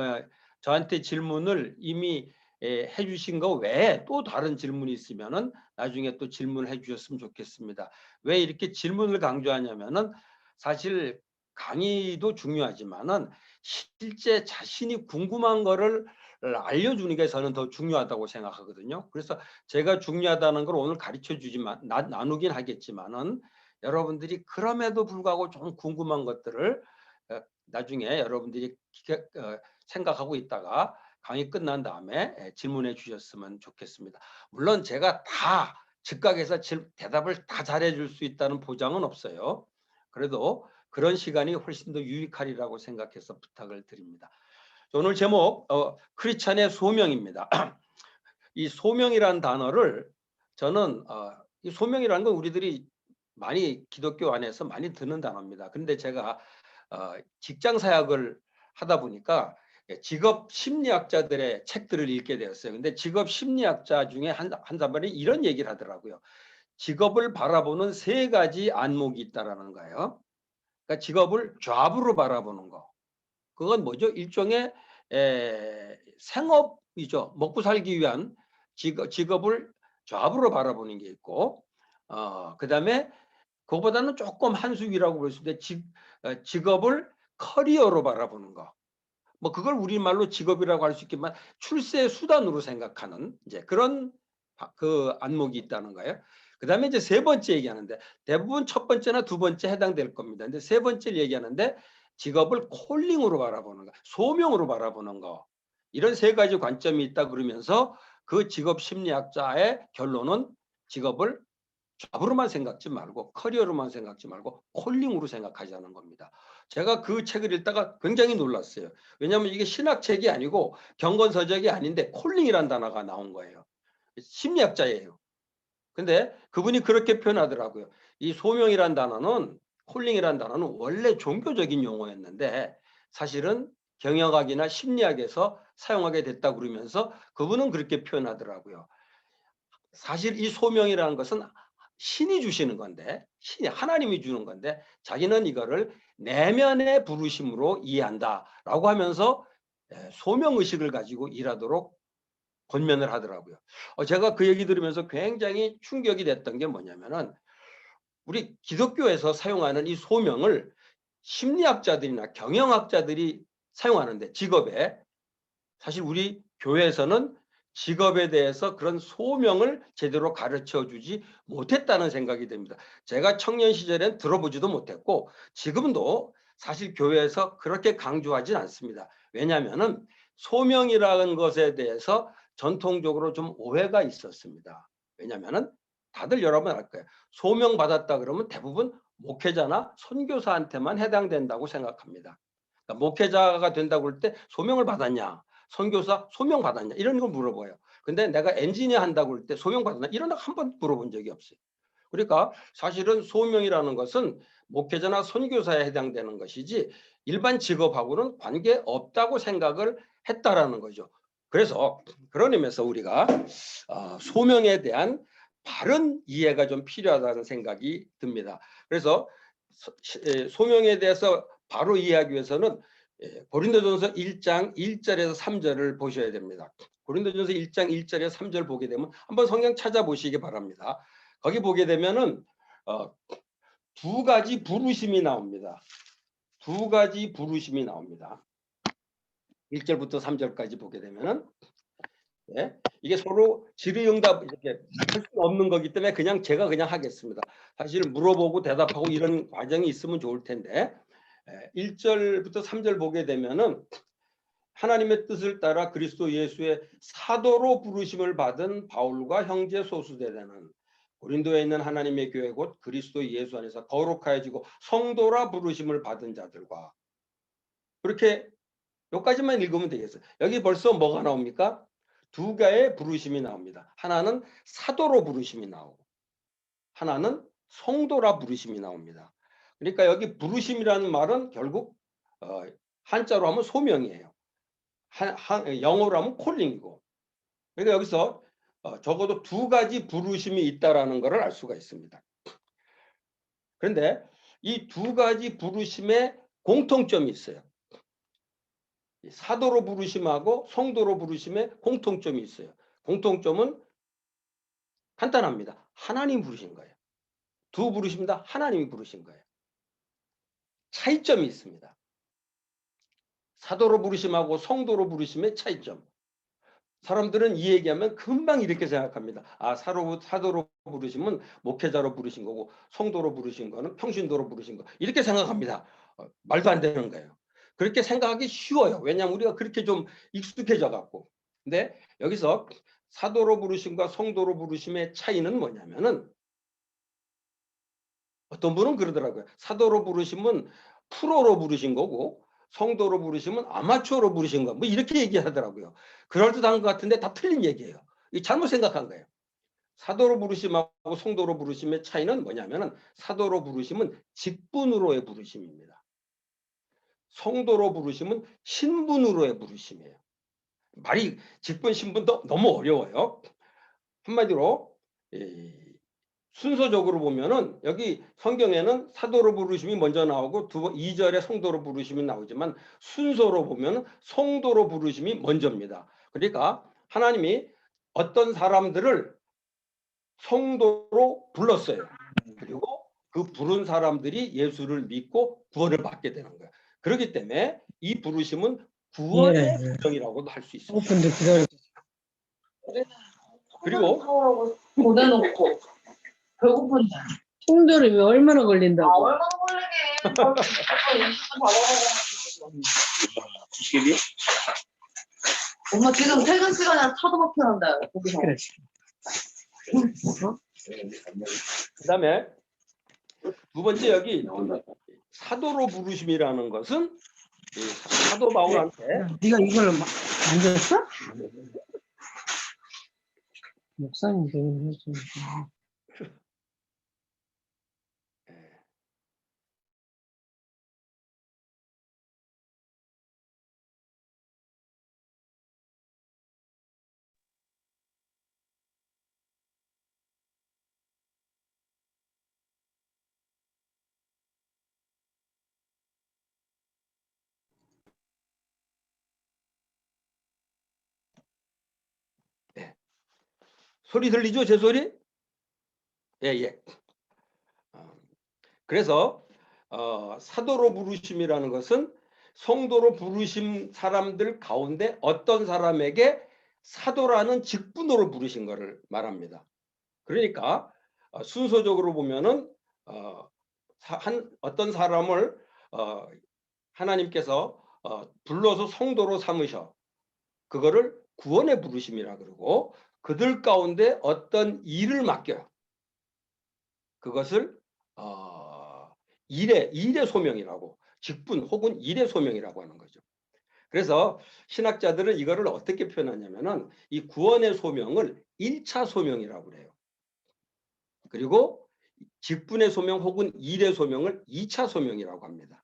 저한테 질문을 이미 해주신 거 외에 또 다른 질문이 있으면은 나중에 또 질문해 주셨으면 좋겠습니다. 왜 이렇게 질문을 강조하냐면은 사실 강의도 중요하지만은 실제 자신이 궁금한 거를 알려주는 게 저는 더 중요하다고 생각하거든요. 그래서 제가 중요하다는 걸 오늘 가르쳐 주지만 나누긴 하겠지만은 여러분들이 그럼에도 불구하고 좀 궁금한 것들을 나중에 여러분들이 생각하고 있다가 강의 끝난 다음에 질문해 주셨으면 좋겠습니다. 물론 제가 다 즉각해서 대답을 다 잘해 줄 수 있다는 보장은 없어요. 그래도 그런 시간이 훨씬 더 유익하리라고 생각해서 부탁을 드립니다. 오늘 제목 크리스찬의 소명입니다. 이 소명이라는 단어를 저는 이 소명이라는 건 우리들이 많이 기독교 안에서 많이 듣는 단어입니다. 그런데 제가 직장 사역을 하다 보니까 직업 심리학자들의 책들을 읽게 되었어요. 근데 직업 심리학자 중에 한 사람이 이런 얘기를 하더라고요. 직업을 바라보는 3가지 안목이 있다라는 거예요. 그러니까 직업을 좌우로 바라보는 거. 그건 뭐죠? 일종의 생업이죠. 먹고 살기 위한 직업을 좌우로 바라보는 게 있고 그다음에 그거보다는 조금 한 수 위라고 볼 수 있는데 직업을 커리어로 바라보는 거. 뭐 그걸 우리말로 직업이라고 할 수 있겠지만 출세 수단으로 생각하는 이제 그런 그 안목이 있다는 거예요. 그다음에 이제 3번째 얘기하는데 대부분 첫 번째나 두 번째 해당될 겁니다. 근데 3번째를 얘기하는데 직업을 콜링으로 바라보는 거, 소명으로 바라보는 거. 이런 3가지 관점이 있다 그러면서 그 직업 심리학자의 결론은 직업을 잡으로만 생각지 말고 커리어로만 생각지 말고 콜링으로 생각하자는 겁니다. 제가 그 책을 읽다가 굉장히 놀랐어요. 왜냐하면 이게 신학책이 아니고 경건서적이 아닌데 콜링이란 단어가 나온 거예요. 심리학자예요. 근데 그분이 그렇게 표현하더라고요. 이 소명이란 단어는 콜링이란 단어는 원래 종교적인 용어였는데 사실은 경영학이나 심리학에서 사용하게 됐다 그러면서 그분은 그렇게 표현하더라고요. 사실 이 소명이라는 것은 신이 주시는 건데 신이 하나님이 주는 건데 자기는 이거를 내면의 부르심으로 이해한다라고 하면서 소명의식을 가지고 일하도록 권면을 하더라고요. 제가 그 얘기 들으면서 굉장히 충격이 됐던 게 뭐냐면은 우리 기독교에서 사용하는 이 소명을 심리학자들이나 경영학자들이 사용하는데 직업에 사실 우리 교회에서는 직업에 대해서 그런 소명을 제대로 가르쳐 주지 못했다는 생각이 듭니다. 제가 청년 시절엔 들어보지도 못했고 지금도 사실 교회에서 그렇게 강조하진 않습니다. 왜냐하면은 소명이라는 것에 대해서 전통적으로 좀 오해가 있었습니다. 왜냐하면은 다들 여러분 알 거예요. 소명 받았다 그러면 대부분 목회자나 선교사한테만 해당된다고 생각합니다. 그러니까 목회자가 된다고 할 때 소명을 받았냐? 선교사 소명 받았냐 이런 걸 물어봐요. 근데 내가 엔지니어 한다고 할 때 소명 받았냐 이런 거 한 번 물어본 적이 없어요. 그러니까 사실은 소명이라는 것은 목회자나 선교사에 해당되는 것이지 일반 직업하고는 관계 없다고 생각을 했다라는 거죠. 그래서 그런 의미에서 우리가 소명에 대한 바른 이해가 좀 필요하다는 생각이 듭니다. 그래서 소명에 대해서 바로 이해하기 위해서는 고린도전서 1장 1절에서 3절을 보셔야 됩니다. 고린도전서 1장 1절에서 3절 보게 되면 한번 성경 찾아보시기 바랍니다. 거기 보게 되면은 두 가지 부르심이 나옵니다. 두 가지 부르심이 나옵니다. 1절부터 3절까지 보게 되면은 이게 서로 질의응답 이렇게 할 수 없는 거기 때문에 제가 그냥 하겠습니다. 사실 물어보고 대답하고 이런 과정이 있으면 좋을 텐데 1절부터 3절 보게 되면은 하나님의 뜻을 따라 그리스도 예수의 사도로 부르심을 받은 바울과 형제 소수대대는 고린도에 있는 하나님의 교회 곧 그리스도 예수 안에서 거룩하여지고 성도라 부르심을 받은 자들과 그렇게 여기까지만 읽으면 되겠어요. 여기 벌써 뭐가 나옵니까? 두 가지의 부르심이 나옵니다. 하나는 사도로 부르심이 나오고 하나는 성도라 부르심이 나옵니다. 그러니까 여기 부르심이라는 말은 결국 한자로 하면 소명이에요. 영어로 하면 콜링이고. 그러니까 여기서 적어도 두 가지 부르심이 있다라는 것을 알 수가 있습니다. 그런데 이 두 가지 부르심에 공통점이 있어요. 사도로 부르심하고 성도로 부르심에 공통점이 있어요. 공통점은 간단합니다. 하나님 부르신 거예요. 두 부르심 다 하나님이 부르신 거예요. 차이점이 있습니다. 사도로 부르심하고 성도로 부르심의 차이점. 사람들은 이 얘기하면 금방 이렇게 생각합니다. 사도로 부르심은 목회자로 부르신 거고 성도로 부르신 거는 평신도로 부르신 거. 이렇게 생각합니다. 말도 안 되는 거예요. 그렇게 생각하기 쉬워요. 왜냐하면 우리가 그렇게 좀 익숙해져 갖고. 근데 여기서 사도로 부르심과 성도로 부르심의 차이는 뭐냐면은 어떤 분은 그러더라고요. 사도로 부르심은 프로로 부르신 거고 성도로 부르시면 아마추어로 부르신 거, 뭐 이렇게 얘기하더라고요. 그럴듯한 것 같은데 다 틀린 얘기예요. 잘못 생각한 거예요. 사도로 부르심하고 성도로 부르심의 차이는 뭐냐면은 사도로 부르심은 직분으로의 부르심입니다. 성도로 부르심은 신분으로의 부르심이에요. 말이 직분 신분도 너무 어려워요. 한마디로 순서적으로 보면은 여기 성경에는 사도로 부르심이 먼저 나오고 2절에 성도로 부르심이 나오지만 순서로 보면 성도로 부르심이 먼저입니다. 그러니까 하나님이 어떤 사람들을 성도로 불렀어요. 그리고 그 부른 사람들이 예수를 믿고 구원을 받게 되는 거예요. 그렇기 때문에 이 부르심은 구원의 부정이라고도 할 수 있습니다. 오픈도 기다려. 그리고 보내놓고 배고픈데. 충돌이 얼마나 걸린다고? 얼마나 걸리게. 90일? 엄마 지금 퇴근 시간에 차도 막히는데 거기서. 그렇지. 그다음에 두 번째 여기 사도로 부르심이라는 것은 사도 바울한테 네가 이걸 만졌어? 목사님 되긴 해주니까. 소리 들리죠? 제 소리? 예, 예. 그래서 사도로 부르심이라는 것은 성도로 부르심 사람들 가운데 어떤 사람에게 사도라는 직분으로 부르신 것을 말합니다. 그러니까 순서적으로 보면은 어떤 사람을 하나님께서 불러서 성도로 삼으셔. 그거를 구원의 부르심이라 그러고 그들 가운데 어떤 일을 맡겨요. 그것을 일의 소명이라고, 직분 혹은 일의 소명이라고 하는 거죠. 그래서 신학자들은 이거를 어떻게 표현하냐면은 이 구원의 소명을 1차 소명이라고 그래요. 그리고 직분의 소명 혹은 일의 소명을 2차 소명이라고 합니다.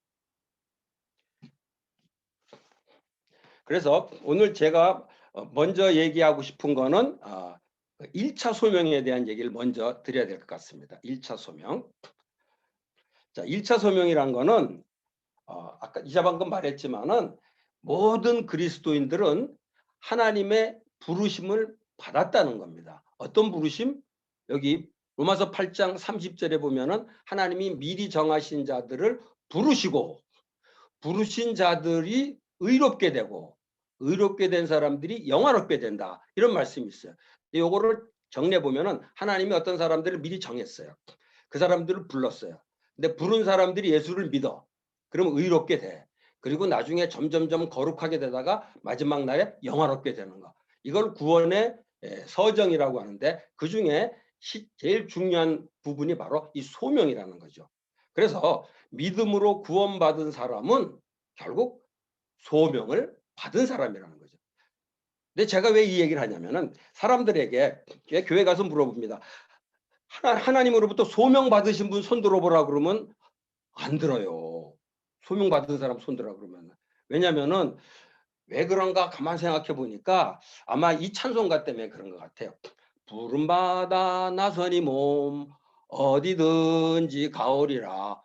그래서 오늘 제가 먼저 얘기하고 싶은 거는 1차 소명에 대한 얘기를 먼저 드려야 될 것 같습니다. 1차 소명. 자, 1차 소명이란 거는 아까 이자 방금 말했지만은 모든 그리스도인들은 하나님의 부르심을 받았다는 겁니다. 어떤 부르심? 여기 로마서 8장 30절에 보면은 하나님이 미리 정하신 자들을 부르시고 부르신 자들이 의롭게 되고 의롭게 된 사람들이 영화롭게 된다. 이런 말씀이 있어요. 요거를 정리해 보면은 하나님이 어떤 사람들을 미리 정했어요. 그 사람들을 불렀어요. 근데 부른 사람들이 예수를 믿어. 그러면 의롭게 돼. 그리고 나중에 점점점 거룩하게 되다가 마지막 날에 영화롭게 되는 거. 이걸 구원의 서정이라고 하는데 그중에 제일 중요한 부분이 바로 이 소명이라는 거죠. 그래서 믿음으로 구원받은 사람은 결국 소명을 받은 사람이라는 거죠. 근데 제가 왜 이 얘기를 하냐면은 사람들에게 교회 가서 물어봅니다. 하나님으로부터 소명 받으신 분 손 들어보라 그러면 안 들어요. 소명 받은 사람 손 들어 그러면. 왜냐면은 왜 그런가 가만 생각해 보니까 아마 이 찬송가 때문에 그런 것 같아요. 부름받아 나서니 몸 어디든지 가오리라.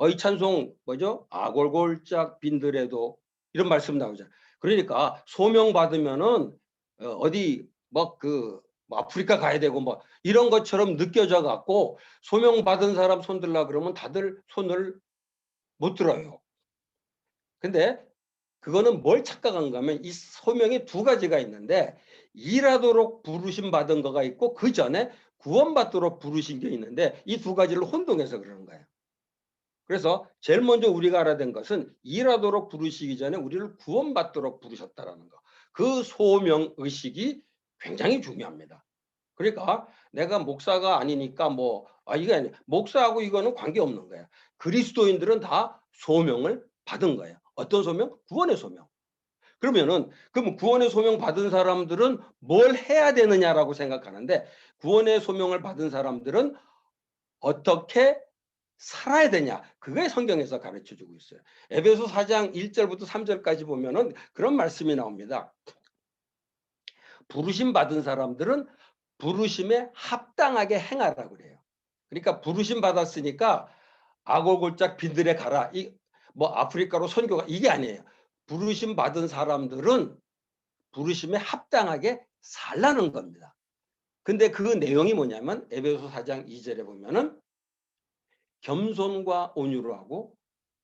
이 찬송 뭐죠? 아골골짝 빈들에도 이런 말씀 나오잖아요. 그러니까 소명 받으면은 어디 뭐 아프리카 가야 되고 뭐 이런 것처럼 느껴져 갖고 소명 받은 사람 손 들라 그러면 다들 손을 못 들어요. 근데 그거는 뭘 착각한가 하면 이 소명이 두 가지가 있는데 일하도록 부르심 받은 거가 있고 그 전에 구원받도록 부르신 게 있는데 이 두 가지를 혼동해서 그러는 거예요. 그래서 제일 먼저 우리가 알아야 된 것은 일하도록 부르시기 전에 우리를 구원받도록 부르셨다라는 거. 그 소명 의식이 굉장히 중요합니다. 그러니까 내가 목사가 아니니까 이게 아니야. 목사하고 이거는 관계없는 거야. 그리스도인들은 다 소명을 받은 거예요. 어떤 소명? 구원의 소명. 그럼 구원의 소명 받은 사람들은 뭘 해야 되느냐라고 생각하는데 구원의 소명을 받은 사람들은 어떻게 살아야 되냐. 그게 성경에서 가르쳐주고 있어요. 에베소 4장 1절부터 3절까지 보면은 그런 말씀이 나옵니다. 부르심 받은 사람들은 부르심에 합당하게 행하라고 그래요. 그러니까 부르심 받았으니까 아골골짝 빈들에 가라. 아프리카로 선교가 이게 아니에요. 부르심 받은 사람들은 부르심에 합당하게 살라는 겁니다. 근데 그 내용이 뭐냐면 에베소 4장 2절에 보면은 겸손과 온유로 하고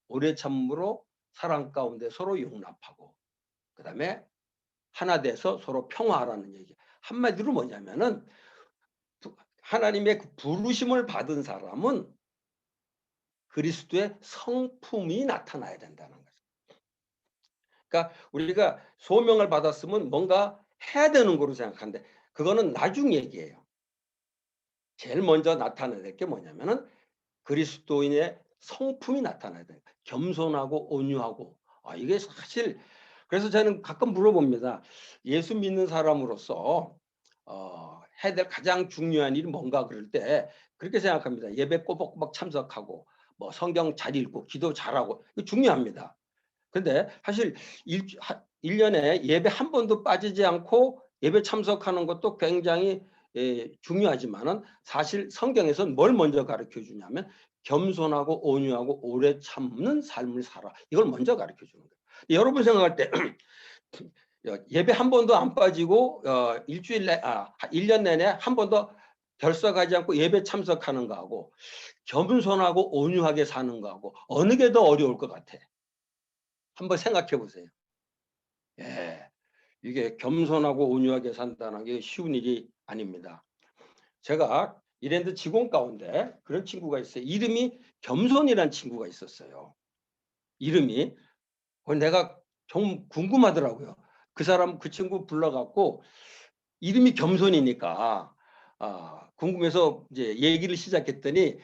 오래 참음으로 사랑 가운데 서로 용납하고 그다음에 하나 돼서 서로 평화하라는 얘기. 한마디로 뭐냐면은 하나님의 그 부르심을 받은 사람은 그리스도의 성품이 나타나야 된다는 거죠. 그러니까 우리가 소명을 받았으면 뭔가 해야 되는 거로 생각하는데 그거는 나중 얘기예요. 제일 먼저 나타나야 될 게 뭐냐면은 그리스도인의 성품이 나타나야 돼요. 겸손하고 온유하고. 이게 사실 그래서 저는 가끔 물어봅니다. 예수 믿는 사람으로서 해야 될 가장 중요한 일이 뭔가 그럴 때 그렇게 생각합니다. 예배 꼬박꼬박 참석하고 성경 잘 읽고 기도 잘하고 이거 중요합니다. 근데 사실 1년에 예배 한 번도 빠지지 않고 예배 참석하는 것도 굉장히 중요하지만은 사실 성경에서는 뭘 먼저 가르쳐 주냐면 겸손하고 온유하고 오래 참는 삶을 살아. 이걸 먼저 가르쳐 주는 거예요. 여러분 생각할 때 예배 한 번도 안 빠지고 일주일 1년 내내 한 번도 결석하지 않고 예배 참석하는 거하고 겸손하고 온유하게 사는 거하고 어느 게 더 어려울 것 같아? 한번 생각해 보세요. 예, 이게 겸손하고 온유하게 산다는 게 쉬운 일이 아닙니다. 제가 이랜드 직원 가운데 그런 친구가 있어요. 이름이 겸손이라는 친구가 있었어요. 이름이 내가 좀 궁금하더라고요. 그 친구 불러갖고 이름이 겸손이니까 궁금해서 이제 얘기를 시작했더니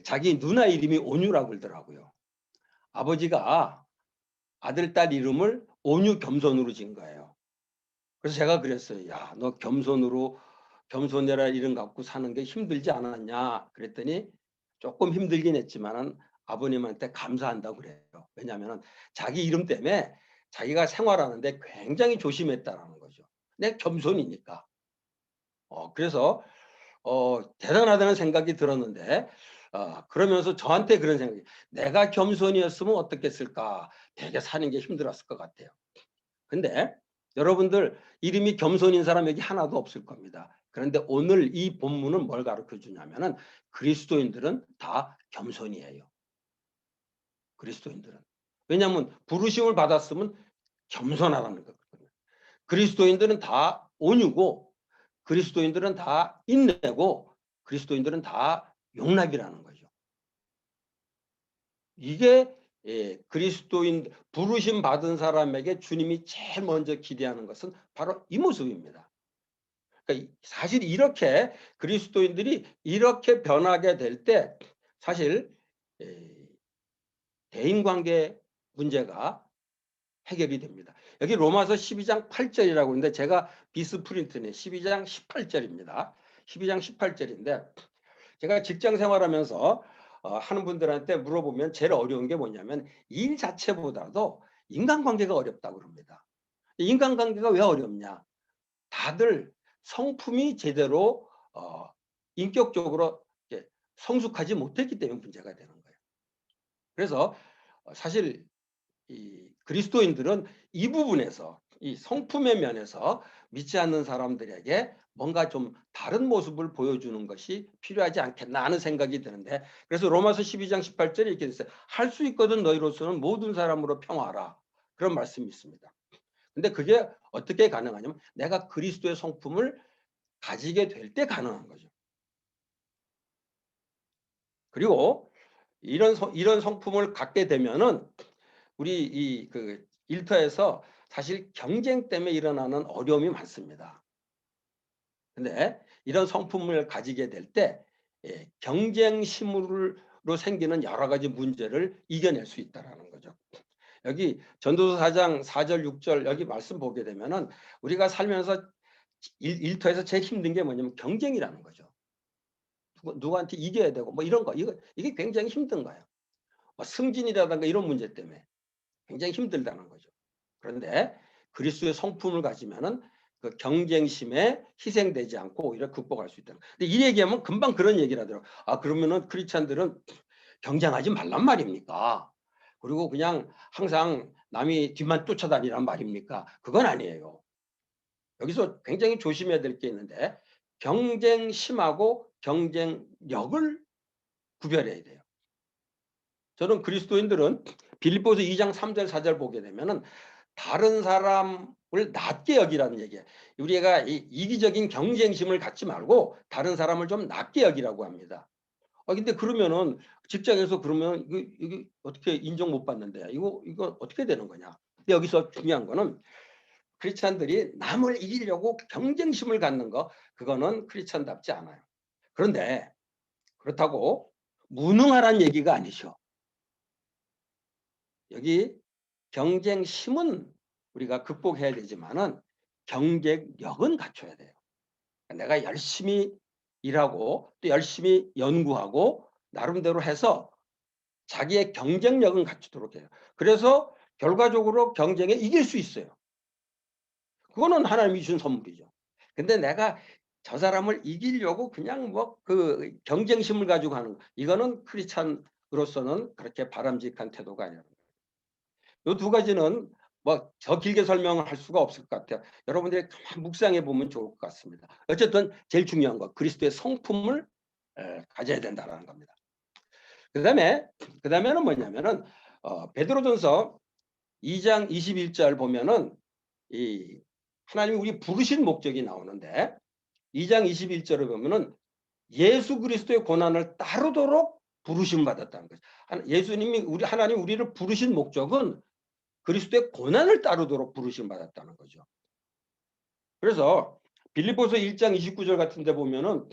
자기 누나 이름이 온유라고 그러더라고요. 아버지가 아들, 딸 이름을 온유 겸손으로 지은 거예요. 그래서 제가 그랬어요. 야, 너 겸손해라 이름 갖고 사는 게 힘들지 않았냐? 그랬더니 조금 힘들긴 했지만은 아버님한테 감사한다고 그래요. 왜냐하면 자기 이름 때문에 자기가 생활하는데 굉장히 조심했다라는 거죠. 내 겸손이니까. 그래서 대단하다는 생각이 들었는데 그러면서 저한테 그런 생각이 내가 겸손이었으면 어떻겠을까? 되게 사는 게 힘들었을 것 같아요. 근데 여러분들 이름이 겸손인 사람 여기 하나도 없을 겁니다. 그런데 오늘 이 본문은 뭘 가르쳐 주냐면은 그리스도인들은 다 겸손이에요. 그리스도인들은. 왜냐하면 부르심을 받았으면 겸손하라는 거거든요. 그리스도인들은 다 온유고 그리스도인들은 다 인내고 그리스도인들은 다 용납이라는 거죠. 이게 그리스도인 부르심 받은 사람에게 주님이 제일 먼저 기대하는 것은 바로 이 모습입니다. 그러니까 사실 이렇게 그리스도인들이 이렇게 변하게 될 때 사실 대인관계 문제가 해결이 됩니다. 여기 로마서 12장 8절이라고 있는데 제가 비스프린트네 12장 18절입니다. 12장 18절인데 제가 직장 생활하면서 하는 분들한테 물어보면 제일 어려운 게 뭐냐면 일 자체보다도 인간관계가 어렵다고 그럽니다. 인간관계가 왜 어렵냐? 다들 성품이 제대로 인격적으로 성숙하지 못했기 때문에 문제가 되는 거예요. 그래서 사실 이 그리스도인들은 이 부분에서 이 성품의 면에서 믿지 않는 사람들에게 뭔가 좀 다른 모습을 보여주는 것이 필요하지 않겠나 하는 생각이 드는데 그래서 로마서 12장 18절에 이렇게 됐어요. 할 수 있거든 너희로서는 모든 사람으로 평화하라. 그런 말씀이 있습니다. 근데 그게 어떻게 가능하냐면 내가 그리스도의 성품을 가지게 될 때 가능한 거죠. 그리고 이런 성품을 갖게 되면은 우리 이 일터에서 사실 경쟁 때문에 일어나는 어려움이 많습니다. 근데 이런 성품을 가지게 될 때 경쟁심으로 생기는 여러 가지 문제를 이겨낼 수 있다는 거죠. 여기 전도서 4장 4절 6절 여기 말씀 보게 되면은 우리가 살면서 일터에서 제일 힘든 게 뭐냐면 경쟁이라는 거죠. 누구한테 이겨야 되고 뭐 이런 거 이게 굉장히 힘든 거예요. 뭐 승진이라든가 이런 문제 때문에 굉장히 힘들다는 거죠. 그런데 그리스도의 성품을 가지면은 그 경쟁심에 희생되지 않고 오히려 극복할 수 있다는. 근데 이 얘기하면 금방 그런 얘기를 하더라고요. 그러면은 크리스찬들은 경쟁하지 말란 말입니까? 그리고 그냥 항상 남이 뒤만 쫓아다니란 말입니까? 그건 아니에요. 여기서 굉장히 조심해야 될 게 있는데 경쟁심하고 경쟁력을 구별해야 돼요. 저는 그리스도인들은 빌립보서 2장 3절 4절 보게 되면은 다른 사람을 낮게 여기라는 얘기예요. 우리가 이기적인 경쟁심을 갖지 말고 다른 사람을 좀 낮게 여기라고 합니다. 근데 그러면은 직장에서 그러면 이거 어떻게 인정 못 받는데 이거 어떻게 되는 거냐? 근데 여기서 중요한 거는 크리스찬들이 남을 이기려고 경쟁심을 갖는 거 그거는 크리스찬답지 않아요. 그런데 그렇다고 무능하란 얘기가 아니죠. 여기 경쟁심은 우리가 극복해야 되지만은 경쟁력은 갖춰야 돼요. 내가 열심히 일하고 또 열심히 연구하고 나름대로 해서 자기의 경쟁력은 갖추도록 해요. 그래서 결과적으로 경쟁에 이길 수 있어요. 그거는 하나님이 주신 선물이죠. 근데 내가 저 사람을 이기려고 그냥 뭐 그 경쟁심을 가지고 하는 거 이거는 크리스찬으로서는 그렇게 바람직한 태도가 아니라 이 두 가지는 뭐 더 길게 설명을 할 수가 없을 것 같아요. 여러분들이 가만 묵상해 보면 좋을 것 같습니다. 어쨌든 제일 중요한 거 그리스도의 성품을 가져야 된다라는 겁니다. 그다음에는 뭐냐면은 베드로전서 2장 21절 보면은 이 하나님이 우리 부르신 목적이 나오는데 2장 21절을 보면은 예수 그리스도의 고난을 따르도록 부르심 받았다는 거죠. 하나님 우리를 부르신 목적은 그리스도의 고난을 따르도록 부르심 받았다는 거죠. 그래서 빌립보서 1장 29절 같은 데 보면은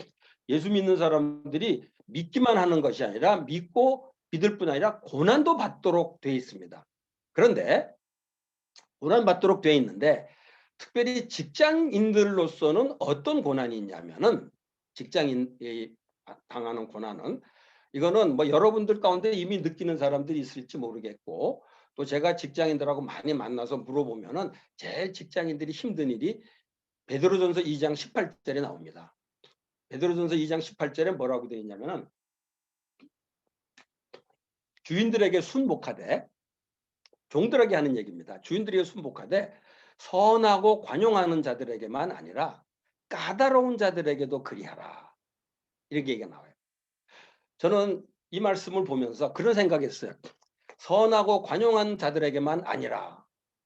예수 믿는 사람들이 믿기만 하는 것이 아니라 믿고 믿을 뿐 아니라 고난도 받도록 되어 있습니다. 그런데 고난 받도록 되어 있는데 특별히 직장인들로서는 어떤 고난이 있냐면은 직장인이 당하는 고난은 이거는 뭐 여러분들 가운데 이미 느끼는 사람들이 있을지 모르겠고 또 제가 직장인들하고 많이 만나서 물어보면은 제일 직장인들이 힘든 일이 베드로전서 2장 18절에 나옵니다. 베드로전서 2장 18절에 뭐라고 되어 있냐면은 주인들에게 순복하되 종들에게 하는 얘기입니다. 주인들에게 순복하되 선하고 관용하는 자들에게만 아니라 까다로운 자들에게도 그리하라. 이렇게 얘기가 나와요. 저는 이 말씀을 보면서 그런 생각했어요. 선하고 관용한 자들에게만 아니라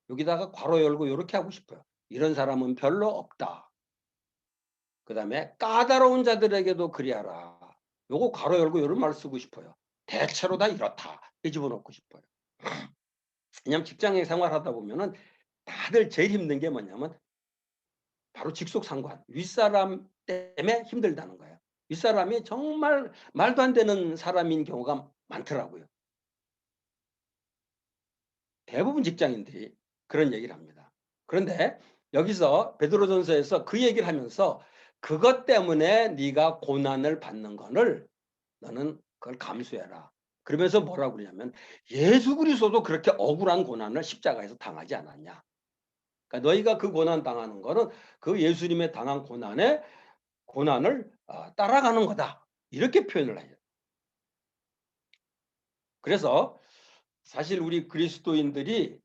여기다가 괄호 열고 이렇게 하고 싶어요. 이런 사람은 별로 없다. 그 다음에 까다로운 자들에게도 그리하라. 요거 괄호 열고 이런 말 쓰고 싶어요. 대체로 다 이렇다. 이 집어넣고 싶어요. 왜냐하면 직장에 생활하다 보면은 다들 제일 힘든 게 뭐냐면 바로 직속상관. 윗사람 때문에 힘들다는 거예요. 윗사람이 정말 말도 안 되는 사람인 경우가 많더라고요. 대부분 직장인들이 그런 얘기를 합니다. 그런데 여기서 베드로전서에서 그 얘기를 하면서 그것 때문에 네가 고난을 받는 거를 너는 그걸 감수해라. 그러면서 뭐라고 그러냐면 예수 그리스도도 그렇게 억울한 고난을 십자가에서 당하지 않았냐. 그러니까 너희가 그 고난 당하는 거는 그 예수님의 당한 고난을 따라가는 거다. 이렇게 표현을 해요. 그래서 사실 우리 그리스도인들이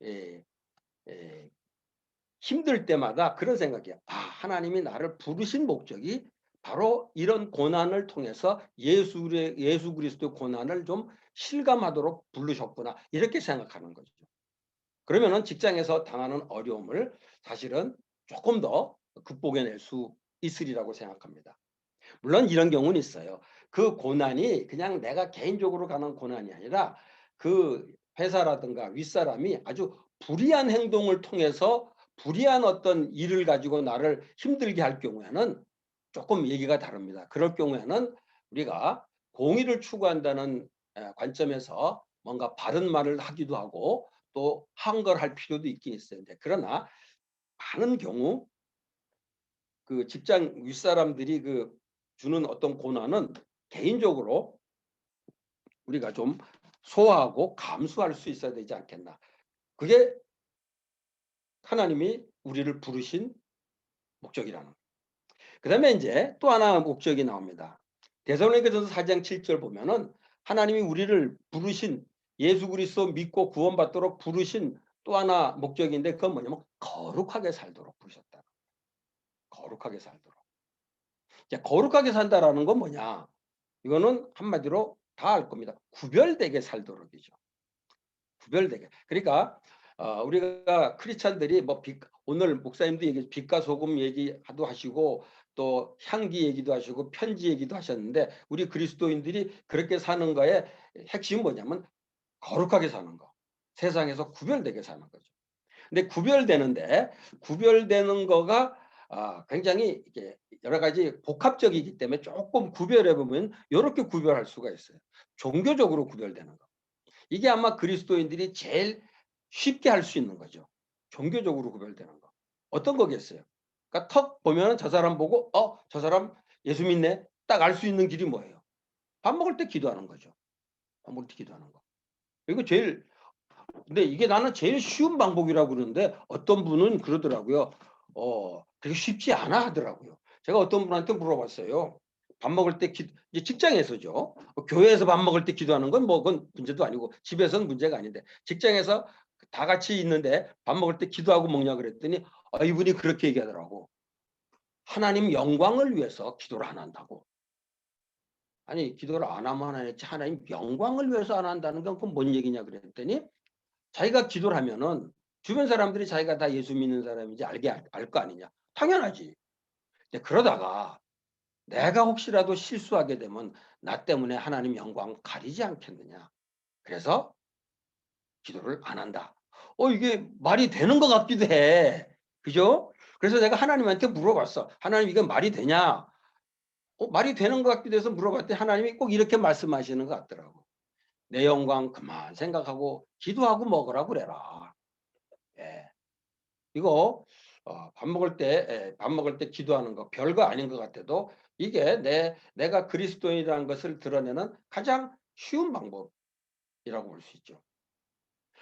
힘들 때마다 그런 생각이에요. 하나님이 나를 부르신 목적이 바로 이런 고난을 통해서 예수 그리스도의 고난을 좀 실감하도록 부르셨구나. 이렇게 생각하는 거죠. 그러면은 직장에서 당하는 어려움을 사실은 조금 더 극복해낼 수 있으리라고 생각합니다. 물론 이런 경우는 있어요. 그 고난이 그냥 내가 개인적으로 가는 고난이 아니라 그 회사라든가 윗사람이 아주 불의한 행동을 통해서 불의한 어떤 일을 가지고 나를 힘들게 할 경우에는 조금 얘기가 다릅니다. 그럴 경우에는 우리가 공의를 추구한다는 관점에서 뭔가 바른 말을 하기도 하고 또 한걸할 필요도 있긴 있어요. 그러나 많은 경우 그 직장 윗사람들이 그 주는 어떤 고난은 개인적으로 우리가 좀 소화하고 감수할 수 있어야 되지 않겠나. 그게 하나님이 우리를 부르신 목적이라는 거예요. 그 다음에 이제 또 하나 목적이 나옵니다. 데살로니가전서 4장 7절 보면은 하나님이 우리를 부르신 예수 그리스도 믿고 구원받도록 부르신 또 하나 목적인데 그건 뭐냐면 거룩하게 살도록 부르셨다. 거룩하게 살도록. 이제 거룩하게 산다라는 건 뭐냐? 이거는 한마디로 다 알 겁니다. 구별되게 살도록이죠. 구별되게. 그러니까 우리가 크리스찬들이 뭐 오늘 목사님도 얘기 빛과 소금 얘기도 하시고 또 향기 얘기도 하시고 편지 얘기도 하셨는데 우리 그리스도인들이 그렇게 사는 거에 핵심은 뭐냐면 거룩하게 사는 거. 세상에서 구별되게 사는 거죠. 근데 구별되는 거가 굉장히 이게 여러 가지 복합적이기 때문에 조금 구별해 보면 이렇게 구별할 수가 있어요. 종교적으로 구별되는 거. 이게 아마 그리스도인들이 제일 쉽게 할 수 있는 거죠. 종교적으로 구별되는 거. 어떤 거겠어요? 그러니까 턱 보면 저 사람 보고 저 사람 예수 믿네. 딱 알 수 있는 길이 뭐예요? 밥 먹을 때 기도하는 거죠. 밥 먹을 때 기도하는 거. 이거 제일 근데 이게 나는 제일 쉬운 방법이라고 그러는데 어떤 분은 그러더라고요. 되게 쉽지 않아 하더라고요. 제가 어떤 분한테 물어봤어요. 밥 먹을 때 이제 직장에서죠. 교회에서 밥 먹을 때 기도하는 건 뭐 그건 문제도 아니고 집에서는 문제가 아닌데 직장에서 다 같이 있는데 밥 먹을 때 기도하고 먹냐 그랬더니 이분이 그렇게 얘기하더라고. 하나님 영광을 위해서 기도를 안 한다고. 아니 기도를 안 하면 안 했지 하나님 영광을 위해서 안 한다는 건 그건 뭔 얘기냐 그랬더니 자기가 기도를 하면은 주변 사람들이 자기가 다 예수 믿는 사람인지 알 거 아니냐. 당연하지. 근데 그러다가 내가 혹시라도 실수하게 되면 나 때문에 하나님 영광 가리지 않겠느냐. 그래서 기도를 안 한다. 이게 말이 되는 것 같기도 해. 그죠? 그래서 내가 하나님한테 물어봤어. 하나님 이게 말이 되냐? 말이 되는 것 같기도 해서 물어봤더니 하나님이 꼭 이렇게 말씀하시는 것 같더라고. 내 영광 그만 생각하고 기도하고 먹으라 그래라. 예. 이거 밥 먹을 때 기도하는 거 별거 아닌 것 같아도 이게 내가 그리스도인이라는 것을 드러내는 가장 쉬운 방법이라고 볼 수 있죠.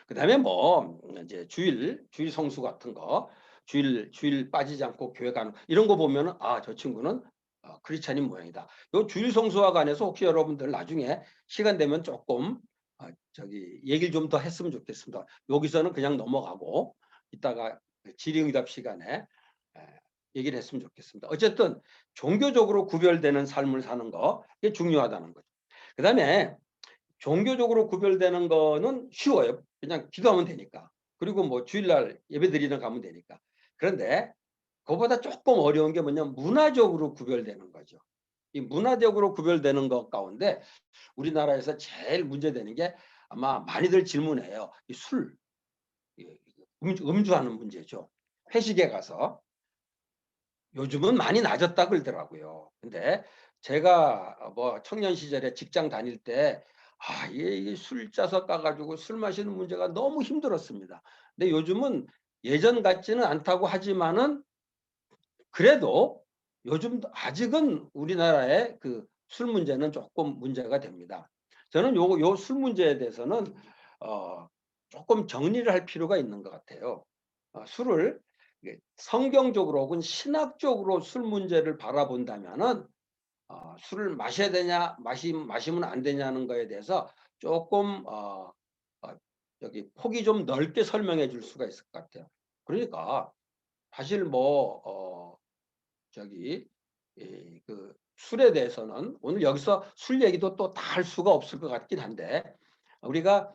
그다음에 뭐 이제 주일 성수 같은 거 주일 빠지지 않고 교회 가는 이런 거 보면은 저 친구는 크리스찬인 모양이다. 요 주일 성수와 관해서 혹시 여러분들 나중에 시간 되면 조금 얘기를 좀 더 했으면 좋겠습니다. 여기서는 그냥 넘어가고 이따가 질의응답 시간에 얘기를 했으면 좋겠습니다. 어쨌든 종교적으로 구별되는 삶을 사는 거 이게 중요하다는 거죠. 그다음에 종교적으로 구별되는 거는 쉬워요. 그냥 기도하면 되니까. 그리고 뭐 주일날 예배드리러 가면 되니까. 그런데 그거보다 조금 어려운 게 뭐냐면 문화적으로 구별되는 거죠. 이 문화적으로 구별되는 것 가운데 우리나라에서 제일 문제되는 게 아마 많이들 질문해요. 이 술, 음주하는 문제죠. 회식에 가서 요즘은 많이 낮았다 그러더라고요. 근데 제가 뭐 청년 시절에 직장 다닐 때 이게 술 짜서 까가지고 술 마시는 문제가 너무 힘들었습니다. 근데 요즘은 예전 같지는 않다고 하지만은 그래도 요즘 아직은 우리나라의 그 술 문제는 조금 문제가 됩니다. 저는 요 술 문제에 대해서는 조금 정리를 할 필요가 있는 것 같아요. 술을 성경적으로 혹은 신학적으로 술 문제를 바라본다면은 술을 마셔야 되냐 마시면 안 되냐는 거에 대해서 조금 여기 폭이 좀 넓게 설명해 줄 수가 있을 것 같아요. 그러니까 사실 뭐 그 술에 대해서는 오늘 여기서 술 얘기도 또 다 할 수가 없을 것 같긴 한데 우리가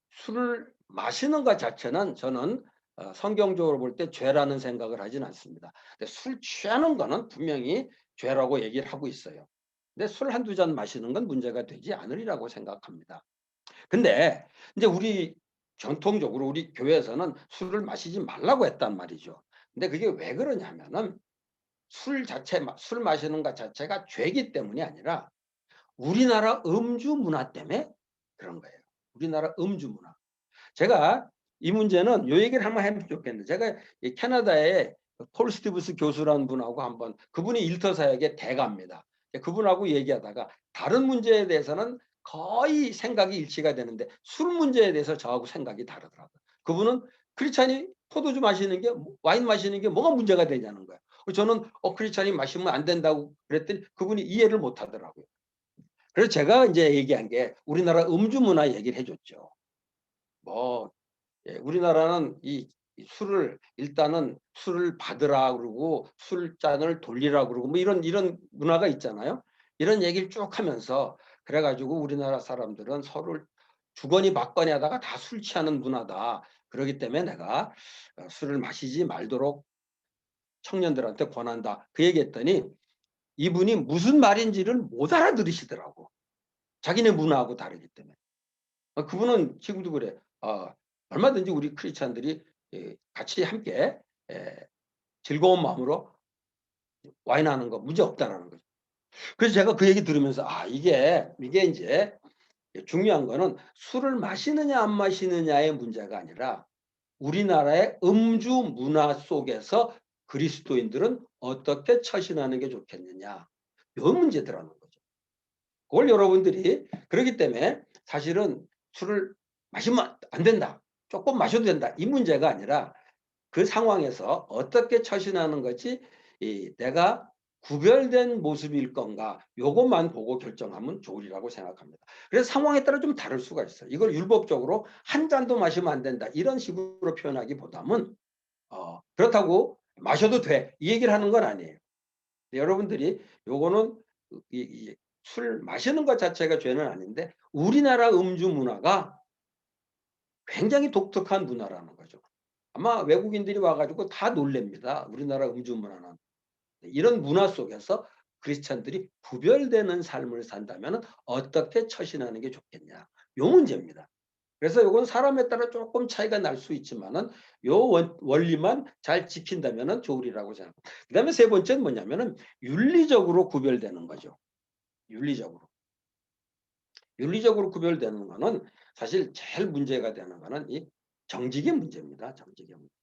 술을 마시는 것 자체는 저는 성경적으로 볼 때 죄라는 생각을 하진 않습니다. 근데 술 취하는 거는 분명히 죄라고 얘기를 하고 있어요. 근데 술 한두 잔 마시는 건 문제가 되지 않으리라고 생각합니다. 근데 이제 우리 전통적으로 우리 교회에서는 술을 마시지 말라고 했단 말이죠. 근데 그게 왜 그러냐면은 술 마시는 것 자체가 죄이기 때문이 아니라 우리나라 음주 문화 때문에 그런 거예요. 우리나라 음주 문화. 제가 이 문제는 요 얘기를 한번 해보면 좋겠는데 제가 이 캐나다의 폴 스티브스 교수라는 분하고 한번 그분이 일터사역의 대가입니다. 그분하고 얘기하다가 다른 문제에 대해서는 거의 생각이 일치가 되는데 술 문제에 대해서 저하고 생각이 다르더라고요. 그분은 크리스찬이 포도주 마시는 게 와인 마시는 게 뭐가 문제가 되냐는 거예요. 저는 크리스찬이 마시면 안 된다고 그랬더니 그분이 이해를 못 하더라고요. 그래서 제가 이제 얘기한 게 우리나라 음주 문화 얘기를 해줬죠. 우리나라는 이 술을 일단은 술을 받으라 그러고 술잔을 돌리라 그러고 뭐 이런 문화가 있잖아요. 이런 얘기를 쭉 하면서 그래가지고 우리나라 사람들은 서로를 주거니 받거니 하다가 다 술 취하는 문화다. 그렇기 때문에 내가 술을 마시지 말도록 청년들한테 권한다. 그 얘기했더니 이분이 무슨 말인지를 못 알아들으시더라고. 자기네 문화하고 다르기 때문에. 그분은 지금도 그래. 얼마든지 우리 크리스찬들이 같이 함께 즐거운 마음으로 와인하는 거 문제 없다라는 거죠. 그래서 제가 그 얘기 들으면서 이게 이제 중요한 거는 술을 마시느냐 안 마시느냐의 문제가 아니라 우리나라의 음주 문화 속에서 그리스도인들은 어떻게 처신하는 게 좋겠느냐. 이 문제더라는 거죠. 그걸 여러분들이 그렇기 때문에 사실은 술을 마시면 안 된다. 조금 마셔도 된다. 이 문제가 아니라 그 상황에서 어떻게 처신하는 것이 내가 구별된 모습일 건가 요것만 보고 결정하면 좋으리라고 생각합니다. 그래서 상황에 따라 좀 다를 수가 있어요. 이걸 율법적으로 한 잔도 마시면 안 된다 이런 식으로 표현하기보다는 그렇다고 마셔도 돼 이 얘기를 하는 건 아니에요. 여러분들이 요거는 술 마시는 것 자체가 죄는 아닌데 우리나라 음주 문화가 굉장히 독특한 문화라는 거죠. 아마 외국인들이 와가지고 다 놀랍니다. 우리나라 음주 문화는. 이런 문화 속에서 크리스찬들이 구별되는 삶을 산다면 어떻게 처신하는 게 좋겠냐. 요 문제입니다. 그래서 이건 사람에 따라 조금 차이가 날 수 있지만은 요 원리만 잘 지킨다면은 좋으리라고 생각합니다. 그다음에 세 번째는 뭐냐면은 윤리적으로 구별되는 거죠. 윤리적으로 구별되는 거는 사실 제일 문제가 되는 거는 이 정직의 문제입니다. 정직의 문제.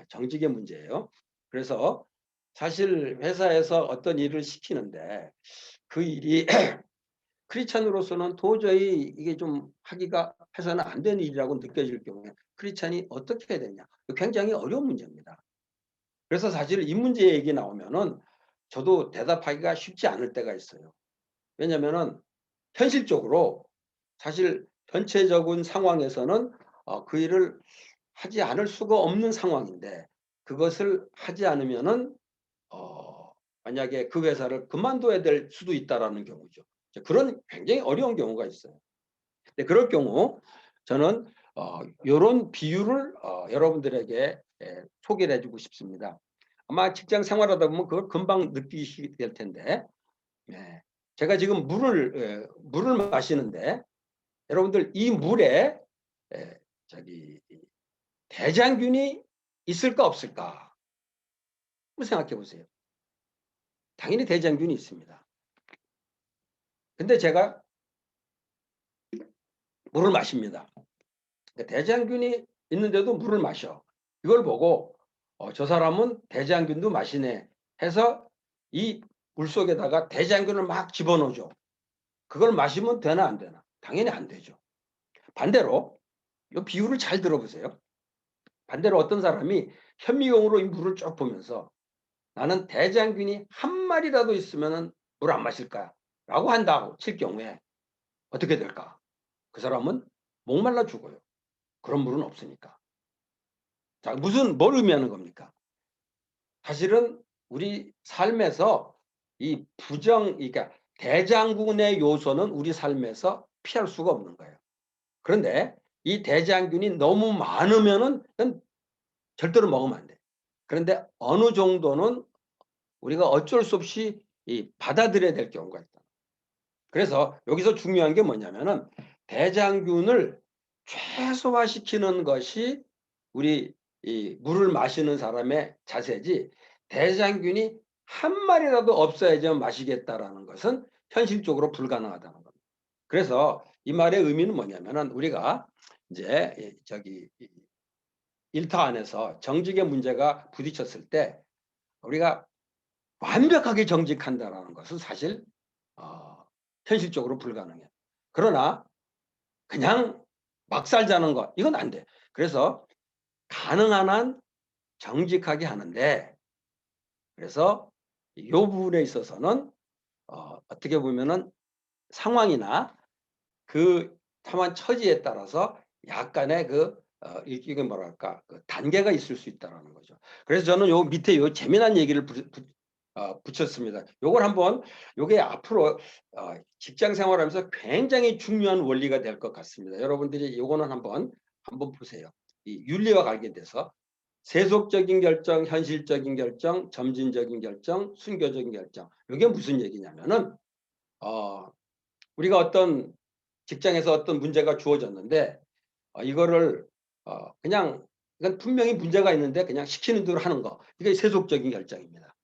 정직의 문제예요. 그래서 사실 회사에서 어떤 일을 시키는데 그 일이 크리스찬으로서는 도저히 이게 좀 하기가 해서는 안 되는 일이라고 느껴질 경우에 크리스찬이 어떻게 해야 되냐. 굉장히 어려운 문제입니다. 그래서 사실 이 문제 얘기 나오면은 저도 대답하기가 쉽지 않을 때가 있어요. 왜냐면은 현실적으로 사실 전체적인 상황에서는 그 일을 하지 않을 수가 없는 상황인데 그것을 하지 않으면은 만약에 그 회사를 그만둬야 될 수도 있다라는 경우죠. 그런 굉장히 어려운 경우가 있어요. 근데 그럴 경우 저는 이런 비유를 여러분들에게 소개를 해주고 싶습니다. 아마 직장 생활하다 보면 그걸 금방 느끼시게 될 텐데 제가 지금 물을 마시는데 여러분들 이 물에 대장균이 있을까 없을까? 한번 생각해 보세요. 당연히 대장균이 있습니다. 근데 제가 물을 마십니다. 대장균이 있는데도 물을 마셔. 이걸 보고 저 사람은 대장균도 마시네 해서 이 물속에다가 대장균을 막 집어넣죠. 그걸 마시면 되나 안 되나? 당연히 안 되죠. 반대로 이 비유를 잘 들어보세요. 반대로 어떤 사람이 현미경으로 이 물을 쭉 보면서 나는 대장균이 한 마리라도 있으면 물 안 마실까? 라고 한다고 칠 경우에 어떻게 될까? 그 사람은 목말라 죽어요. 그런 물은 없으니까. 자, 뭘 의미하는 겁니까? 사실은 우리 삶에서 이 그러니까 대장균의 요소는 우리 삶에서 피할 수가 없는 거예요. 그런데 이 대장균이 너무 많으면은 절대로 먹으면 안 돼. 그런데 어느 정도는 우리가 어쩔 수 없이 받아들여야 될 경우가 있다. 그래서 여기서 중요한 게 뭐냐면은 대장균을 최소화시키는 것이 우리 이 물을 마시는 사람의 자세지 대장균이 한 마리라도 없어야지 마시겠다라는 것은 현실적으로 불가능하다는 겁니다. 그래서 이 말의 의미는 뭐냐면은 우리가 이제 일터 안에서 정직의 문제가 부딪혔을 때 우리가 완벽하게 정직한다라는 것은 사실 현실적으로 불가능해요. 그러나 그냥 막 살자는 것 이건 안 돼. 그래서 가능한 한 정직하게 하는데 그래서 이 부분에 있어서는 어떻게 보면은 상황이나 그 상황 처지에 따라서 약간의 이게 뭐랄까 그 단계가 있을 수 있다라는 거죠. 그래서 저는 요 밑에 요 재미난 얘기를 붙였습니다. 요걸 한번 요게 앞으로 직장 생활하면서 굉장히 중요한 원리가 될 것 같습니다. 여러분들이 요거는 한번 보세요. 이 윤리와 관계돼서 세속적인 결정, 현실적인 결정, 점진적인 결정, 순교적인 결정. 이게 무슨 얘기냐면은 우리가 어떤 직장에서 어떤 문제가 주어졌는데 이거를 그냥 이건 분명히 문제가 있는데 그냥 시키는 대로 하는 거. 이게 세속적인 결정입니다.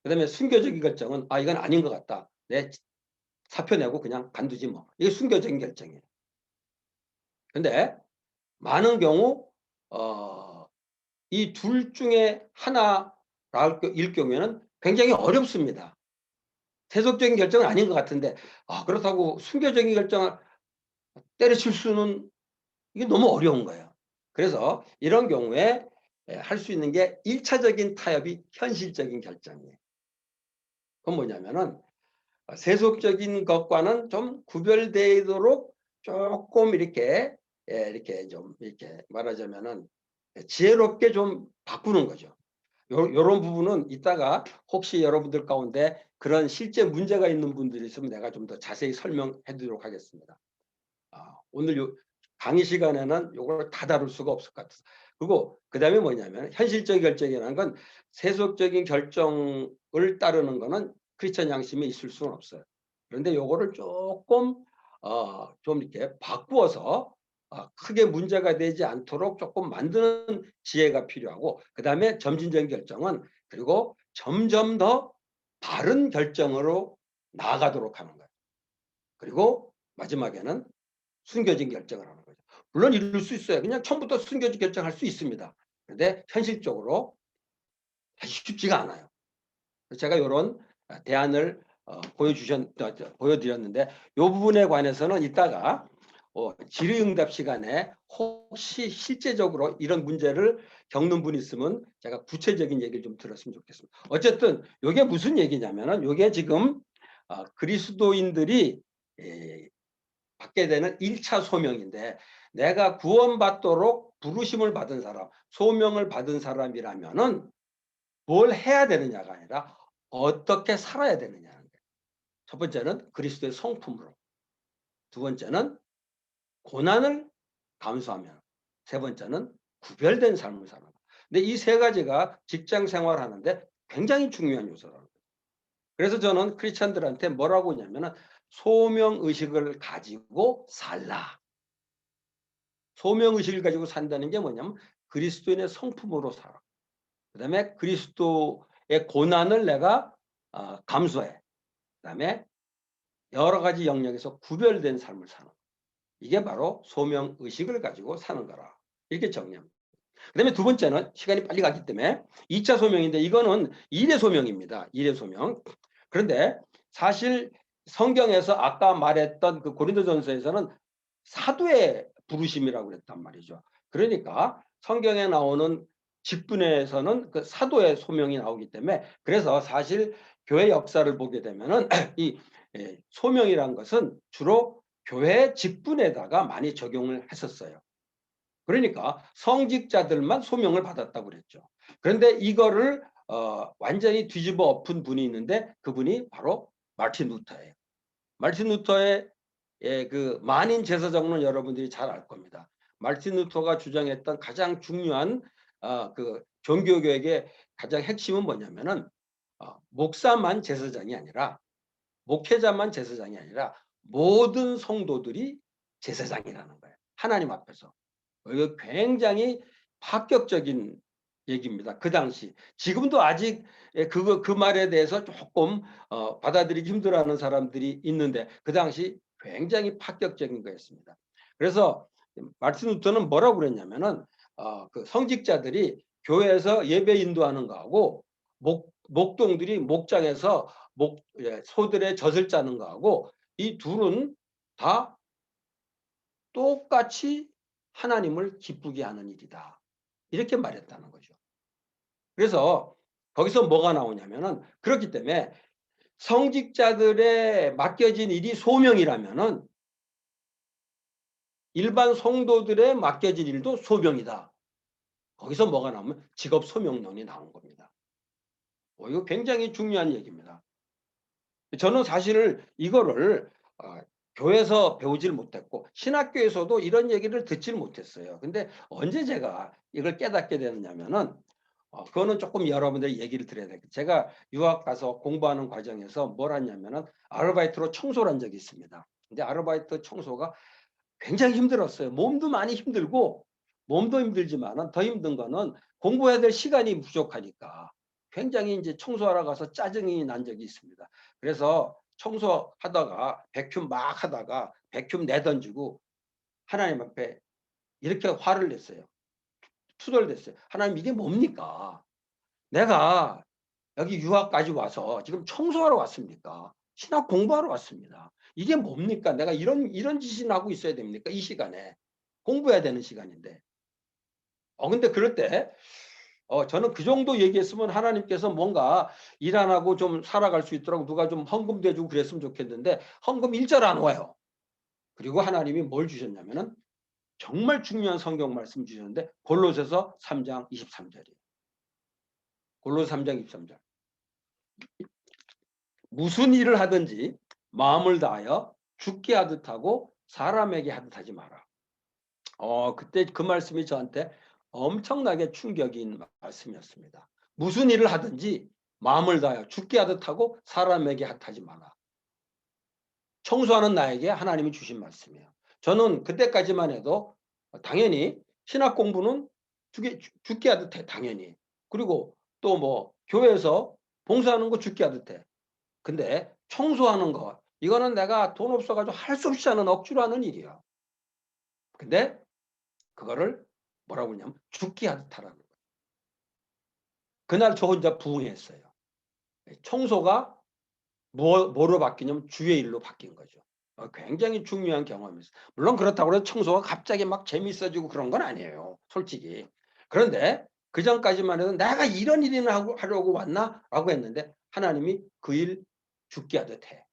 그다음에 순교적인 결정은 이건 아닌 것 같다. 내 사표 내고 그냥 간두지 뭐. 이게 순교적인 결정이에요. 근데 많은 경우 이 둘 중에 하나일 경우에는 굉장히 어렵습니다. 세속적인 결정은 아닌 것 같은데 그렇다고 순교적인 결정을 때려칠 수는 이게 너무 어려운 거예요. 그래서 이런 경우에 할 수 있는 게 1차적인 타협이 현실적인 결정이에요. 그건 뭐냐면은 세속적인 것과는 좀 구별되도록 조금 이렇게 이렇게 좀 이렇게 말하자면은 지혜롭게 좀 바꾸는 거죠. 요런 부분은 이따가 혹시 여러분들 가운데 그런 실제 문제가 있는 분들이 있으면 내가 좀 더 자세히 설명해 드리도록 하겠습니다. 오늘 요 강의 시간에는 요걸 다 다룰 수가 없을 것 같아서. 그리고 그다음에 뭐냐면 현실적인 결정이라는 건 세속적인 결정을 따르는 거는 크리스천 양심이 있을 수는 없어요. 그런데 요거를 조금 좀 이렇게 바꾸어서 크게 문제가 되지 않도록 조금 만드는 지혜가 필요하고, 그다음에 점진적인 결정은 그리고 점점 더 바른 결정으로 나아가도록 하는 거예요. 그리고 마지막에는 숨겨진 결정을 하는 거죠. 물론 이룰 수 있어요. 그냥 처음부터 숨겨진 결정할 수 있습니다. 그런데 현실적으로 쉽지가 않아요. 제가 이런 대안을 보여드렸는데 이 부분에 관해서는 이따가 질의응답 시간에 혹시 실제적으로 이런 문제를 겪는 분이 있으면 제가 구체적인 얘기를 좀 들었으면 좋겠습니다. 어쨌든 이게 무슨 얘기냐면은 이게 지금 그리스도인들이 받게 되는 1차 소명인데, 내가 구원받도록 부르심을 받은 사람, 소명을 받은 사람이라면은 뭘 해야 되느냐가 아니라 어떻게 살아야 되느냐는 거예요. 첫 번째는 그리스도의 성품으로, 두 번째는 고난을 감수하며, 세 번째는 구별된 삶을 사는 것. 근데 이 세 가지가 직장 생활하는데 굉장히 중요한 요소라는 거예요. 그래서 저는 크리스천들한테 뭐라고 하냐면은 소명의식을 가지고 살라. 소명의식을 가지고 산다는 게 뭐냐면 그리스도인의 성품으로 살아. 그 다음에 그리스도의 고난을 내가 감수해. 그 다음에 여러 가지 영역에서 구별된 삶을 사는 거. 이게 바로 소명의식을 가지고 사는 거라. 이렇게 정리합니다. 그 다음에 두 번째는 시간이 빨리 가기 때문에 2차 소명인데, 이거는 일의 소명입니다. 일의 소명. 그런데 사실 성경에서 아까 말했던 그 고린도전서에서는 사도의 부르심이라고 그랬단 말이죠. 그러니까 성경에 나오는 직분에서는 그 사도의 소명이 나오기 때문에, 그래서 사실 교회 역사를 보게 되면은 이 소명이란 것은 주로 교회 직분에다가 많이 적용을 했었어요. 그러니까 성직자들만 소명을 받았다고 그랬죠. 그런데 이거를 완전히 뒤집어 엎은 분이 있는데, 그분이 바로 마틴 루터예요. 마틴 루터의 그 만인 제사장론 여러분들이 잘 알 겁니다. 마틴 루터가 주장했던 가장 중요한 그 종교개혁의 가장 핵심은 뭐냐면은 목사만 제사장이 아니라, 목회자만 제사장이 아니라 모든 성도들이 제사장이라는 거예요. 하나님 앞에서. 이거 굉장히 파격적인 얘기입니다. 그 당시. 지금도 아직 그 말에 대해서 조금 받아들이기 힘들어하는 사람들이 있는데, 그 당시 굉장히 파격적인 거였습니다. 그래서 마틴 루터는 뭐라고 그랬냐면은 그 성직자들이 교회에서 예배 인도하는 거하고 목동들이 목장에서 소들의 젖을 짜는 거하고, 이 둘은 다 똑같이 하나님을 기쁘게 하는 일이다. 이렇게 말했다는 거죠. 그래서 거기서 뭐가 나오냐면은, 그렇기 때문에 성직자들의 맡겨진 일이 소명이라면은 일반 성도들의 맡겨진 일도 소명이다. 거기서 뭐가 나오면 직업 소명론이 나온 겁니다. 이거 굉장히 중요한 얘기입니다. 저는 사실 이거를 교회에서 배우질 못했고 신학교에서도 이런 얘기를 듣질 못했어요. 근데 언제 제가 이걸 깨닫게 되느냐면은 그거는 조금 여러분들이 얘기를 드려야 돼요. 제가 유학 가서 공부하는 과정에서 뭘 했냐면은 아르바이트로 청소를 한 적이 있습니다. 근데 아르바이트 청소가 굉장히 힘들었어요. 몸도 많이 힘들고, 몸도 힘들지만은 더 힘든 거는 공부해야 될 시간이 부족하니까 굉장히 이제 청소하러 가서 짜증이 난 적이 있습니다. 그래서 청소하다가 백큐 막 하다가 백큐 내던지고 하나님 앞에 이렇게 화를 냈어요. 투덜댔어요. 하나님, 이게 뭡니까? 내가 여기 유학까지 와서 지금 청소하러 왔습니까? 신학 공부하러 왔습니다. 이게 뭡니까? 내가 이런 짓이나 하고 있어야 됩니까? 이 시간에 공부해야 되는 시간인데. 근데 그럴 때 저는 그 정도 얘기했으면 하나님께서 뭔가 일 안 하고 좀 살아갈 수 있도록 누가 좀 헌금 대주고 그랬으면 좋겠는데 헌금 일절 안 와요. 그리고 하나님이 뭘 주셨냐면은 정말 중요한 성경 말씀 주셨는데 골로새서 3장 23절이에요. 골로새 3장 23절. 무슨 일을 하든지 마음을 다하여 죽게 하듯 하고 사람에게 하듯 하지 마라. 그때 그 말씀이 저한테 엄청나게 충격인 말씀이었습니다. 무슨 일을 하든지 마음을 다하여 죽게 하듯 하고 사람에게 하듯 하지 마라. 청소하는 나에게 하나님이 주신 말씀이에요. 저는 그때까지만 해도 당연히 신학 공부는 죽게 하듯 해, 당연히. 그리고 또 뭐 교회에서 봉사하는 거 죽게 하듯 해. 근데 청소하는 거 이거는 내가 돈 없어가지고 할 수 없이 하는 억지로 하는 일이야. 근데 그거를 뭐라고 그러냐면 죽게 하듯 하라는 거예요. 그날 저 혼자 부응했어요. 청소가 뭐로 바뀌냐면 주의 일로 바뀐 거죠. 굉장히 중요한 경험이었어요. 물론 그렇다고 해서 청소가 갑자기 막 재밌어지고 그런 건 아니에요. 솔직히. 그런데 그 전까지만 해도 내가 이런 일이나 하려고 왔나? 라고 했는데 하나님이 그 일 죽게 하듯 해.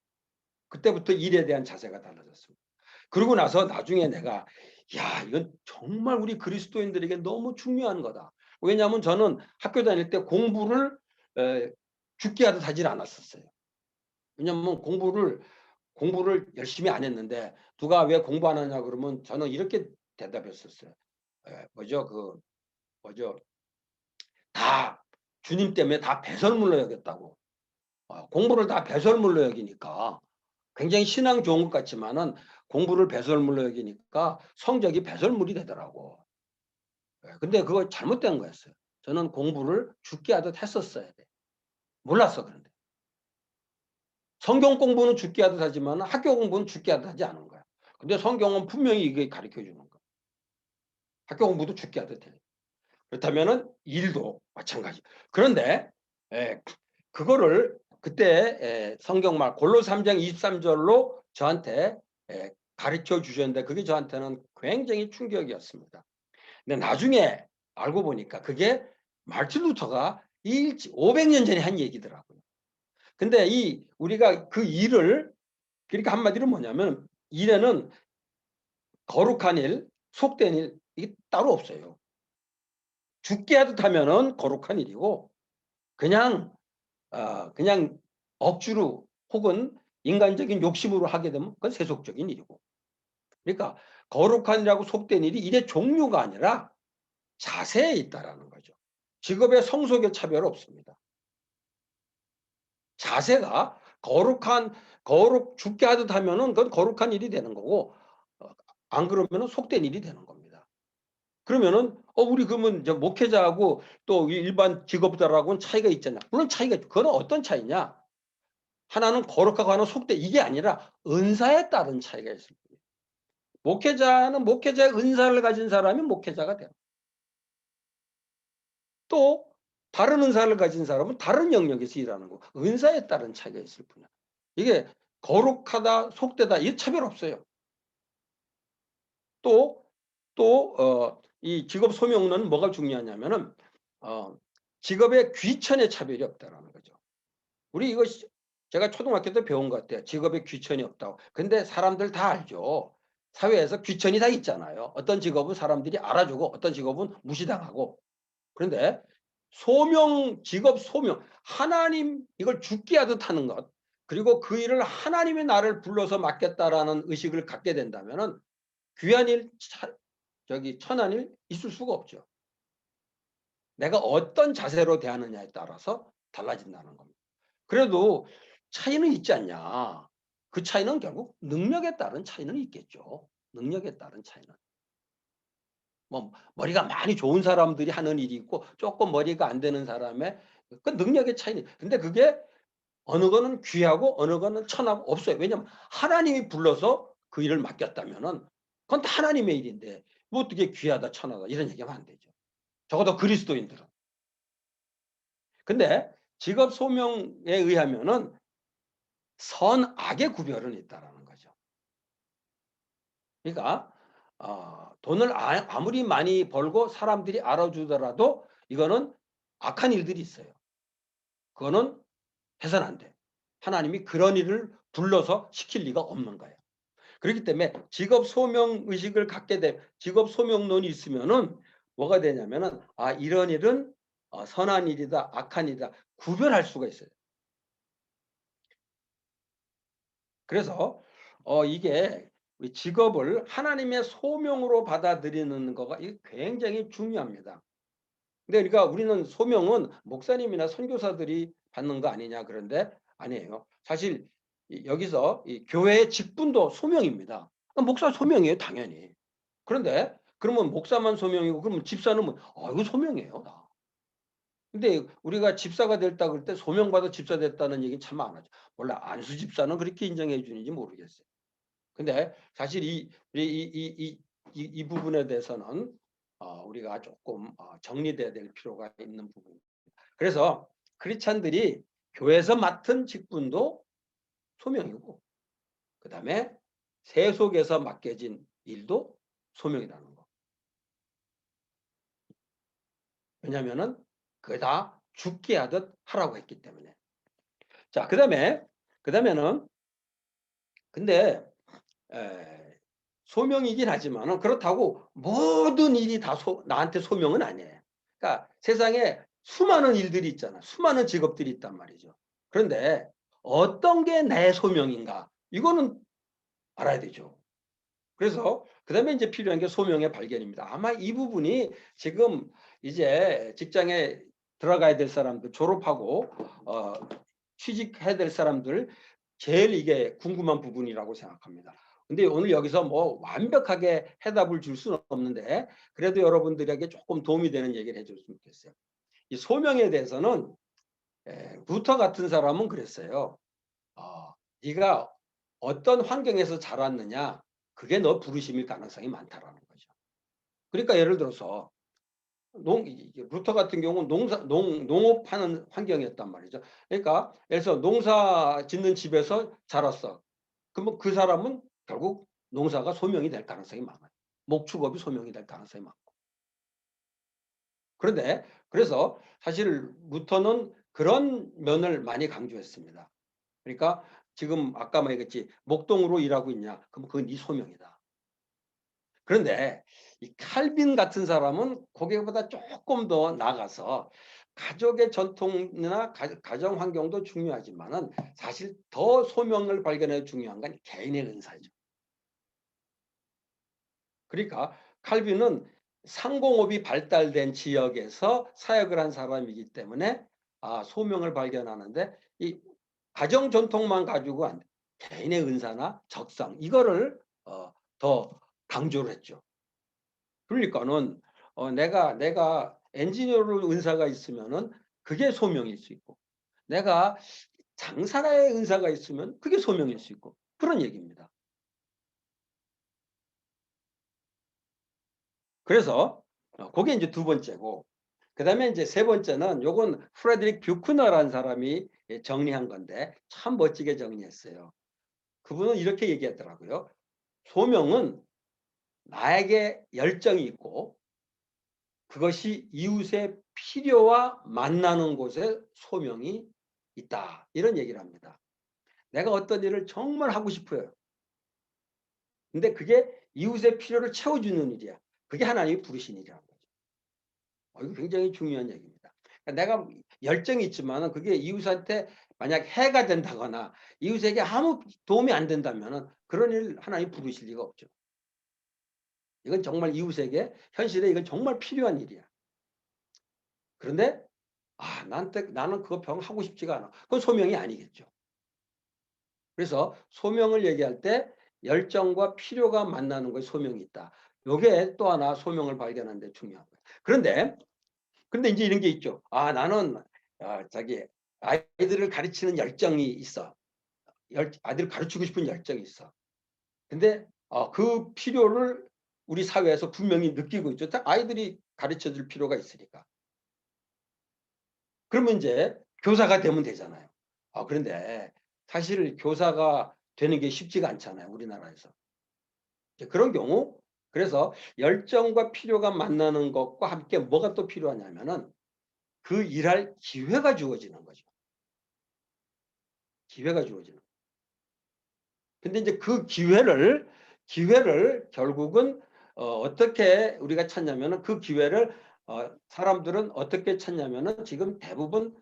그때부터 일에 대한 자세가 달라졌습니다. 그러고 나서 나중에 내가 야 이건 정말 우리 그리스도인들에게 너무 중요한 거다. 왜냐하면 저는 학교 다닐 때 공부를 죽게 하듯 하질 않았었어요. 왜냐하면 공부를 열심히 안 했는데 누가 왜 공부 안 하냐 그러면 저는 이렇게 대답했었어요. 다 주님 때문에 다 배설물로 여겼다고. 공부를 다 배설물로 여기니까 굉장히 신앙 좋은 것 같지만은 공부를 배설물로 여기니까 성적이 배설물이 되더라고. 근데 그거 잘못된 거였어요. 저는 공부를 죽게 하듯 했었어야 돼. 몰랐어 그런데. 성경 공부는 죽게 하듯 하지만 학교 공부는 죽게 하듯 하지 않은 거야. 근데 성경은 분명히 이게 가르쳐 주는 거야. 학교 공부도 죽게 하듯 해. 그렇다면은 일도 마찬가지. 그런데 그거를 그때 성경말 골로새 3장 23절로 저한테 가르쳐 주셨는데 그게 저한테는 굉장히 충격이었습니다. 근데 나중에 알고 보니까 그게 마르틴 루터가 500년 전에 한 얘기더라고요. 근데 우리가 그 일을 그러니까 한마디로 뭐냐면 일에는 거룩한 일, 속된 일 이게 따로 없어요. 죽게 하듯 하면은 거룩한 일이고 그냥 억지로 혹은 인간적인 욕심으로 하게 되면 그건 세속적인 일이고. 그러니까 거룩한 일하고 속된 일이 일의 종류가 아니라 자세에 있다라는 거죠. 직업의 성속의 차별 없습니다. 자세가 죽게 하듯 하면은 그건 거룩한 일이 되는 거고 안 그러면은 속된 일이 되는 겁니다. 그러면은 우리 그러면 이제 목회자하고 또 일반 직업자라고는 차이가 있잖아. 물론 그건 어떤 차이냐? 하나는 거룩하고 하나는 속된 이게 아니라 은사에 따른 차이가 있을 뿐이에요. 목회자는 목회자의 은사를 가진 사람이 목회자가 돼요. 또 다른 은사를 가진 사람은 다른 영역에서 일하는 거. 은사에 따른 차이가 있을 뿐이야. 이게 거룩하다, 속되다 이 차별 없어요. 이 직업 소명론은 뭐가 중요하냐면은 직업의 귀천의 차별이 없다라는 거죠. 우리 이거 제가 초등학교 때 배운 것 같아요. 직업에 귀천이 없다고. 근데 사람들 다 알죠. 사회에서 귀천이 다 있잖아요. 어떤 직업은 사람들이 알아주고 어떤 직업은 무시당하고. 그런데 직업 소명, 하나님 이걸 죽게 하듯 하는 것. 그리고 그 일을 하나님이 나를 불러서 맡겠다라는 의식을 갖게 된다면은 귀한 일, 천한 일 있을 수가 없죠. 내가 어떤 자세로 대하느냐에 따라서 달라진다는 겁니다. 그래도 차이는 있지 않냐. 그 차이는 결국 능력에 따른 차이는 있겠죠. 능력에 따른 차이는. 뭐 머리가 많이 좋은 사람들이 하는 일이 있고 조금 머리가 안 되는 사람의 그 능력의 차이는. 근데 그게 어느 거는 귀하고 어느 거는 천하고 없어요. 왜냐하면 하나님이 불러서 그 일을 맡겼다면은 그건 다 하나님의 일인데 뭐 어떻게 귀하다 천하다 이런 얘기하면 안 되죠. 적어도 그리스도인들은. 근데 직업 소명에 의하면은 선악의 구별은 있다라는 거죠. 그러니까 돈을 아무리 많이 벌고 사람들이 알아주더라도 이거는 악한 일들이 있어요. 그거는 해서는 안 돼. 하나님이 그런 일을 불러서 시킬 리가 없는 거예요. 그렇기 때문에 직업 소명 의식을 갖게 돼 직업 소명론이 있으면은 뭐가 되냐면은 아 이런 일은 선한 일이다 악한 일이다 구별할 수가 있어요. 그래서 이게 우리 직업을 하나님의 소명으로 받아들이는 거가 이게 굉장히 중요합니다. 근데 그러니까 우리는 소명은 목사님이나 선교사들이 받는 거 아니냐 그런데 아니에요. 사실 여기서 이 교회의 직분도 소명입니다. 목사 소명이에요, 당연히. 그런데 그러면 목사만 소명이고 그러면 집사는 뭐 이거 소명이에요, 다. 근데 우리가 집사가 됐다 그럴 때 소명받아 집사 됐다는 얘기 참 많아죠. 몰라 안수 집사는 그렇게 인정해 주는지 모르겠어요. 근데 사실 이 부분에 대해서는 우리가 조금 정리돼야 될 필요가 있는 부분입니다. 그래서 크리스찬들이 교회에서 맡은 직분도 소명이고 그다음에 세속에서 맡겨진 일도 소명이라는 거. 왜냐하면은 그게 다 죽게 하듯 하라고 했기 때문에. 자, 그다음에는 근데 소명이긴 하지만은 그렇다고 모든 일이 다 나한테 소명은 아니에요. 그러니까 세상에 수많은 일들이 있잖아. 수많은 직업들이 있단 말이죠. 그런데 어떤 게 내 소명인가? 이거는 알아야 되죠. 그래서 그다음에 이제 필요한 게 소명의 발견입니다. 아마 이 부분이 지금 이제 직장에 들어가야 될 사람들 졸업하고 취직해야 될 사람들 제일 이게 궁금한 부분이라고 생각합니다. 근데 오늘 여기서 뭐 완벽하게 해답을 줄 수는 없는데 그래도 여러분들에게 조금 도움이 되는 얘기를 해줬으면 좋겠어요. 이 소명에 대해서는 루터 같은 사람은 그랬어요. 네가 어떤 환경에서 자랐느냐 그게 너 부르심일 가능성이 많다라는 거죠. 그러니까 예를 들어서 루터 같은 경우는 농업하는 환경이었단 말이죠. 그러니까 그래서 농사 짓는 집에서 자랐어. 그러면 그 사람은 결국 농사가 소명이 될 가능성이 많아요. 목축업이 소명이 될 가능성이 많고. 그런데 그래서 사실 루터는 그런 면을 많이 강조했습니다. 그러니까 지금 아까 말했지 목동으로 일하고 있냐? 그럼 그건 네 소명이다. 그런데 이 칼빈 같은 사람은 거기보다 조금 더 나가서 가족의 전통이나 가정 환경도 중요하지만은 사실 더 소명을 발견해 중요한 건 개인의 은사죠. 그러니까 칼빈은 상공업이 발달된 지역에서 사역을 한 사람이기 때문에 소명을 발견하는데 이 가정 전통만 가지고 안 돼. 개인의 은사나 적성 이거를 더 강조를 했죠. 그러니까는 내가 엔지니어로 은사가 있으면은 그게 소명일 수 있고 내가 장사의 은사가 있으면 그게 소명일 수 있고 그런 얘기입니다. 그래서 그게 이제 두 번째고 그다음에 이제 세 번째는 요건 프레드릭 뷰크너라는 사람이 정리한 건데 참 멋지게 정리했어요. 그분은 이렇게 얘기하더라고요. 소명은 나에게 열정이 있고 그것이 이웃의 필요와 만나는 곳에 소명이 있다. 이런 얘기를 합니다. 내가 어떤 일을 정말 하고 싶어요. 근데 그게 이웃의 필요를 채워주는 일이야. 그게 하나님이 부르신 일이라는 거죠. 이거 굉장히 중요한 얘기입니다. 내가 열정이 있지만 그게 이웃한테 만약 해가 된다거나 이웃에게 아무 도움이 안 된다면 그런 일 하나님 부르실 리가 없죠. 이건 정말 이웃에게 현실에 이건 정말 필요한 일이야. 그런데 나는 그거 병 하고 싶지가 않아. 그건 소명이 아니겠죠. 그래서 소명을 얘기할 때 열정과 필요가 만나는 것이 소명이 있다. 요게 또 하나 소명을 발견하는 데 중요한 거예요. 그런데 이제 이런 게 있죠. 나는 자기 아이들을 가르치는 열정이 있어. 아이들을 가르치고 싶은 열정이 있어. 근데 그 필요를 우리 사회에서 분명히 느끼고 있죠. 아이들이 가르쳐 줄 필요가 있으니까. 그러면 이제 교사가 되면 되잖아요. 그런데 사실 교사가 되는 게 쉽지가 않잖아요. 우리나라에서. 그런 경우 그래서 열정과 필요가 만나는 것과 함께 뭐가 또 필요하냐면은 그 일할 기회가 주어지는 거죠. 기회가 주어지는. 근데 이제 그 기회를 결국은 어떻게 우리가 찾냐면은 그 기회를 사람들은 어떻게 찾냐면은 지금 대부분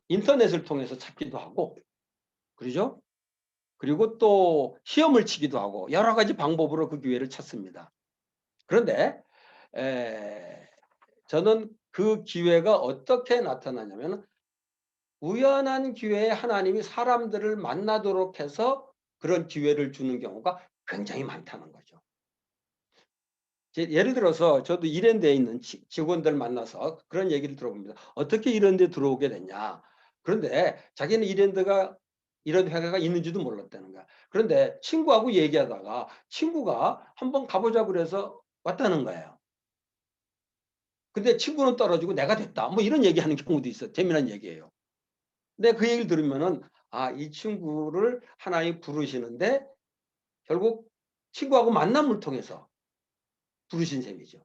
인터넷을 통해서 찾기도 하고, 그러죠? 그리고 또 시험을 치기도 하고 여러 가지 방법으로 그 기회를 찾습니다. 그런데 저는 그 기회가 어떻게 나타나냐면 우연한 기회에 하나님이 사람들을 만나도록 해서 그런 기회를 주는 경우가 굉장히 많다는 거죠. 예를 들어서 저도 이랜드에 있는 직원들 만나서 그런 얘기를 들어봅니다. 어떻게 이런 데 들어오게 됐냐. 그런데 자기는 이랜드가 이런 회사가 있는지도 몰랐다는 거야. 그런데 친구하고 얘기하다가 친구가 한번 가보자 그래서 왔다는 거예요. 근데 친구는 떨어지고 내가 됐다. 뭐 이런 얘기하는 경우도 있어요. 재미난 얘기예요. 근데 그 얘기를 들으면은 이 친구를 하나님이 부르시는데 결국 친구하고 만남을 통해서 부르신 셈이죠.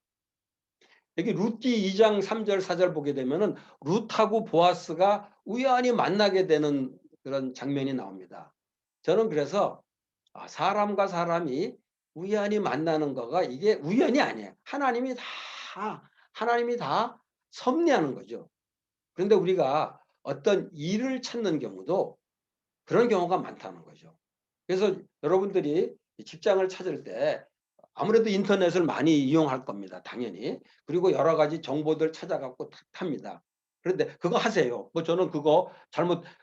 여기 룻기 2장 3절 4절 보게 되면은 룻하고 보아스가 우연히 만나게 되는 그런 장면이 나옵니다. 저는 그래서 사람과 사람이 우연히 만나는 거가 이게 우연이 아니에요. 하나님이 다 섭리하는 거죠. 그런데 우리가 어떤 일을 찾는 경우도 그런 경우가 많다는 거죠. 그래서 여러분들이 직장을 찾을 때 아무래도 인터넷을 많이 이용할 겁니다. 당연히. 그리고 여러 가지 정보들 찾아갖고 탑니다. 그런데 그거 하세요. 뭐 저는 그거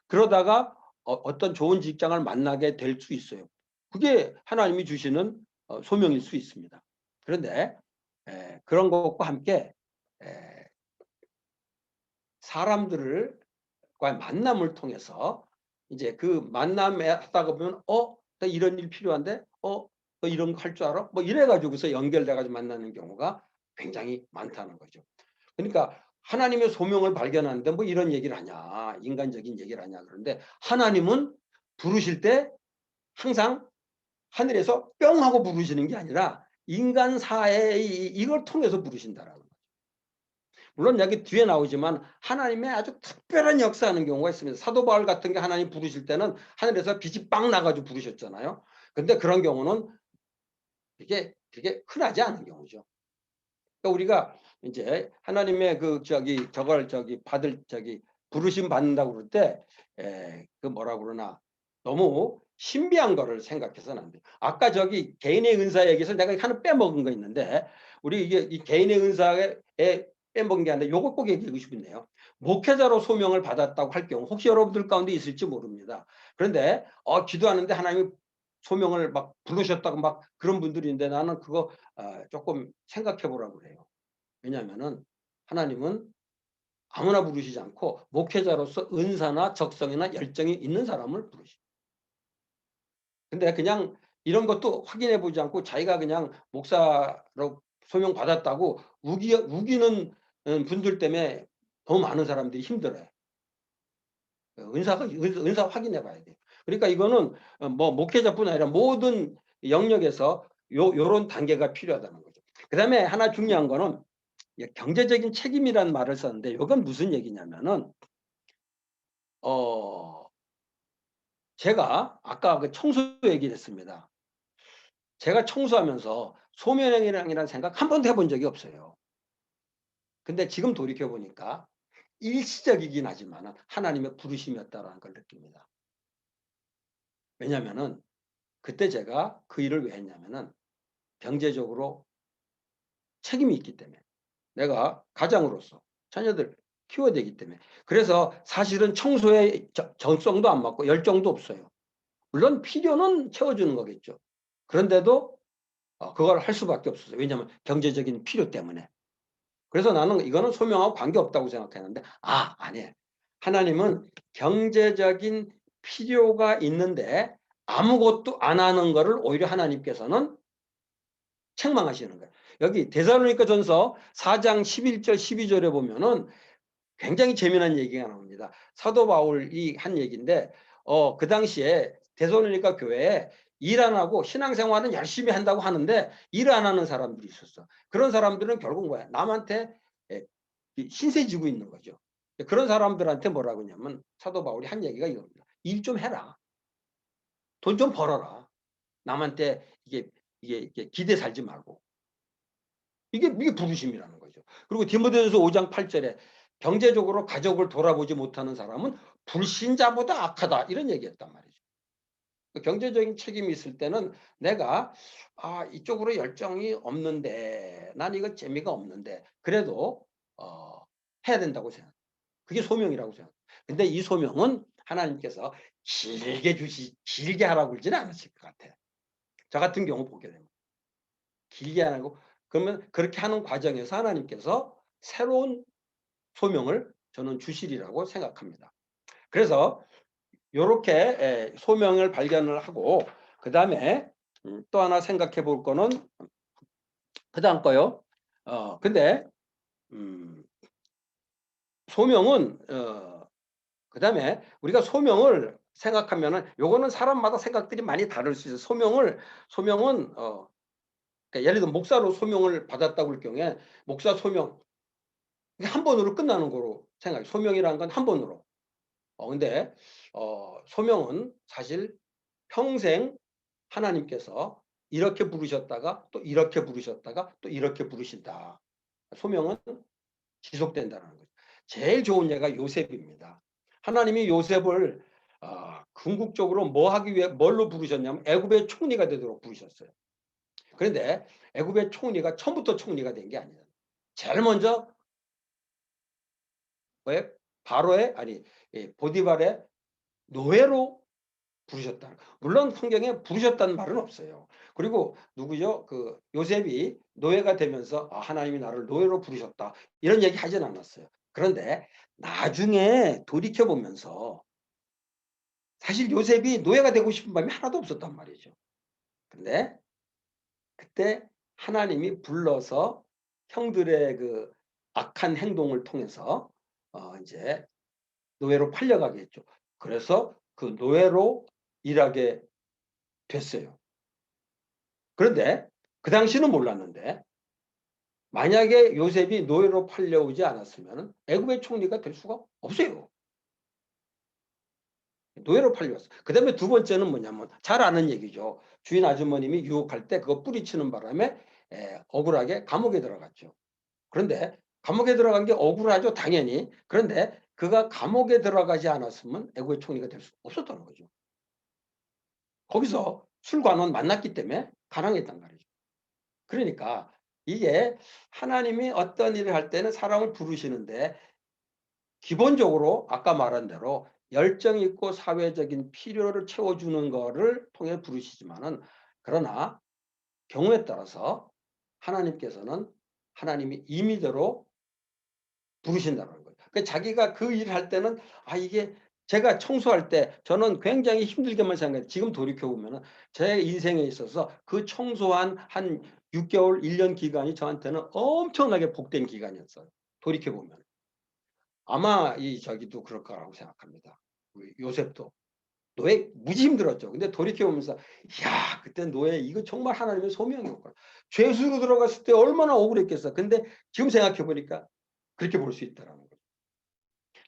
그러다가 어떤 좋은 직장을 만나게 될 수 있어요. 그게 하나님이 주시는 소명일 수 있습니다. 그런데 그런 것과 함께 사람들과의 만남을 통해서 이제 그 만남에 하다가 보면 나 이런 일 필요한데 너 이런 거 할 줄 알아? 뭐 이래가지고서 연결돼가지고 만나는 경우가 굉장히 많다는 거죠. 그러니까 하나님의 소명을 발견하는데 뭐 이런 얘기를 하냐, 인간적인 얘기를 하냐. 그런데 하나님은 부르실 때 항상 하늘에서 뿅 하고 부르시는 게 아니라 인간 사회 이걸 통해서 부르신다라는 거죠. 물론 여기 뒤에 나오지만 하나님의 아주 특별한 역사하는 경우가 있습니다. 사도 바울 같은 게 하나님 부르실 때는 하늘에서 빛이 빵 나가지고 부르셨잖아요. 근데 그런 경우는 이게 되게 흔하지 않은 경우죠. 그러니까 우리가 이제 하나님의 부르심 받는다고 그럴 때 그 뭐라 그러나 너무 신비한 거를 생각해서는 안 돼요. 아까 개인의 은사 얘기에서 내가 하나 빼먹은 거 있는데 우리 이게 이 개인의 은사에 빼먹은 게 아니라 요거 꼭 얘기하고 싶은데요. 목회자로 소명을 받았다고 할 경우 혹시 여러분들 가운데 있을지 모릅니다. 그런데 기도하는데 하나님이 소명을 막 부르셨다고 막 그런 분들이 있는데 나는 그거 조금 생각해 보라고 그래요. 왜냐하면은 하나님은 아무나 부르시지 않고 목회자로서 은사나 적성이나 열정이 있는 사람을 부르십니다. 근데 그냥 이런 것도 확인해 보지 않고 자기가 그냥 목사로 소명 받았다고 우기는 분들 때문에 너무 많은 사람들이 힘들어요. 은사 확인해 봐야 돼요. 그러니까 이거는 뭐 목회자뿐 아니라 모든 영역에서 요런 단계가 필요하다는 거죠. 그다음에 하나 중요한 거는 경제적인 책임이라는 말을 썼는데 이건 무슨 얘기냐면은 제가 아까 그 청소 얘기를 했습니다. 제가 청소하면서 소명이라는 생각 한 번도 해본 적이 없어요. 근데 지금 돌이켜 보니까 일시적이긴 하지만 하나님의 부르심이었다라는 걸 느낍니다. 왜냐하면은 그때 제가 그 일을 왜 했냐면은 경제적으로 책임이 있기 때문에 내가 가장으로서 자녀들 키워야 되기 때문에 그래서 사실은 청소에 정성도 안 맞고 열정도 없어요. 물론 필요는 채워주는 거겠죠. 그런데도 그걸 할 수밖에 없었어요. 왜냐하면 경제적인 필요 때문에. 그래서 나는 이거는 소명하고 관계없다고 생각했는데 아니에요. 하나님은 경제적인 필요가 있는데 아무것도 안 하는 거를 오히려 하나님께서는 책망하시는 거예요. 여기 데살로니가 전서 4장 11절 12절에 보면은 굉장히 재미난 얘기가 나옵니다. 사도 바울이 한 얘기인데 그 당시에 데살로니가 교회에 일 안 하고 신앙생활은 열심히 한다고 하는데 일 안 하는 사람들이 있었어. 그런 사람들은 결국 뭐야? 남한테 신세 지고 있는 거죠. 그런 사람들한테 뭐라고 하냐면 사도 바울이 한 얘기가 이겁니다. 일 좀 해라. 돈 좀 벌어라. 남한테 이게 기대 살지 말고. 이게 부르심이라는 거죠. 그리고 디모데전서 5장 8절에 경제적으로 가족을 돌아보지 못하는 사람은 불신자보다 악하다. 이런 얘기했단 말이죠. 경제적인 책임이 있을 때는 내가 이쪽으로 열정이 없는데 난 이거 재미가 없는데 그래도 해야 된다고 생각해요. 그게 소명이라고 생각해요. 근데 이 소명은 하나님께서 길게 하라고 그러지는 않으실 것 같아요. 저 같은 경우 보게 되면 길게 안 하고 그러면 그렇게 하는 과정에서 하나님께서 새로운 소명을 저는 주시리라고 생각합니다. 그래서 이렇게 소명을 발견을 하고 그 다음에 또 하나 생각해 볼 거는 그 다음 거요. 근데 소명은 그 다음에 우리가 소명을 생각하면은 요거는 사람마다 생각들이 많이 다를 수 있어요. 소명은 그러니까 예를 들어 목사로 소명을 받았다고 할 경우에 목사 소명 한 번으로 끝나는 거로 생각해요. 소명이라는 건 한 번으로. 근데 소명은 사실 평생 하나님께서 이렇게 부르셨다가 또 이렇게 부르셨다가 또 이렇게 부르신다. 소명은 지속된다는 거죠. 제일 좋은 예가 요셉입니다. 하나님이 요셉을 궁극적으로 뭐 하기 위해 뭘로 부르셨냐면 애굽의 총리가 되도록 부르셨어요. 그런데 애굽의 총리가 처음부터 총리가 된 게 아니에요. 제일 먼저 바로의 보디발의 노예로 부르셨다. 물론 성경에 부르셨다는 말은 없어요. 그리고 누구죠? 그 요셉이 노예가 되면서 하나님이 나를 노예로 부르셨다. 이런 얘기 하진 않았어요. 그런데 나중에 돌이켜 보면서 사실 요셉이 노예가 되고 싶은 마음이 하나도 없었단 말이죠. 근데 그때 하나님이 불러서 형들의 그 악한 행동을 통해서 이제 노예로 팔려가게 했죠. 그래서 그 노예로 일하게 됐어요. 그런데 그 당시는 몰랐는데 만약에 요셉이 노예로 팔려오지 않았으면 애굽의 총리가 될 수가 없어요. 노예로 팔려왔어. 그 다음에 두 번째는 뭐냐면 잘 아는 얘기죠. 주인 아주머님이 유혹할 때 그거 뿌리치는 바람에 억울하게 감옥에 들어갔죠. 그런데 감옥에 들어간 게 억울하죠. 당연히. 그런데 그가 감옥에 들어가지 않았으면 애굽의 총리가 될 수 없었다는 거죠. 거기서 술관원 만났기 때문에 가능했단 말이죠. 그러니까 이게 하나님이 어떤 일을 할 때는 사람을 부르시는데 기본적으로 아까 말한 대로 열정 있고 사회적인 필요를 채워주는 거를 통해 부르시지만은 그러나 경우에 따라서 하나님께서는 하나님이 임의대로 부르신다는 거예요. 그러니까 자기가 그 일을 할 때는 이게 제가 청소할 때 저는 굉장히 힘들게만 생각해요. 지금 돌이켜보면 제 인생에 있어서 그 청소한 한 6개월, 1년 기간이 저한테는 엄청나게 복된 기간이었어요. 돌이켜보면. 아마 저기도 그럴 거라고 생각합니다. 요셉도. 노예 무지 힘들었죠. 근데 돌이켜보면서 이야 그때 노예 이거 정말 하나님의 소명이었구나. 죄수로 들어갔을 때 얼마나 억울했겠어. 근데 지금 생각해보니까 그렇게 볼 수 있다라는 거죠.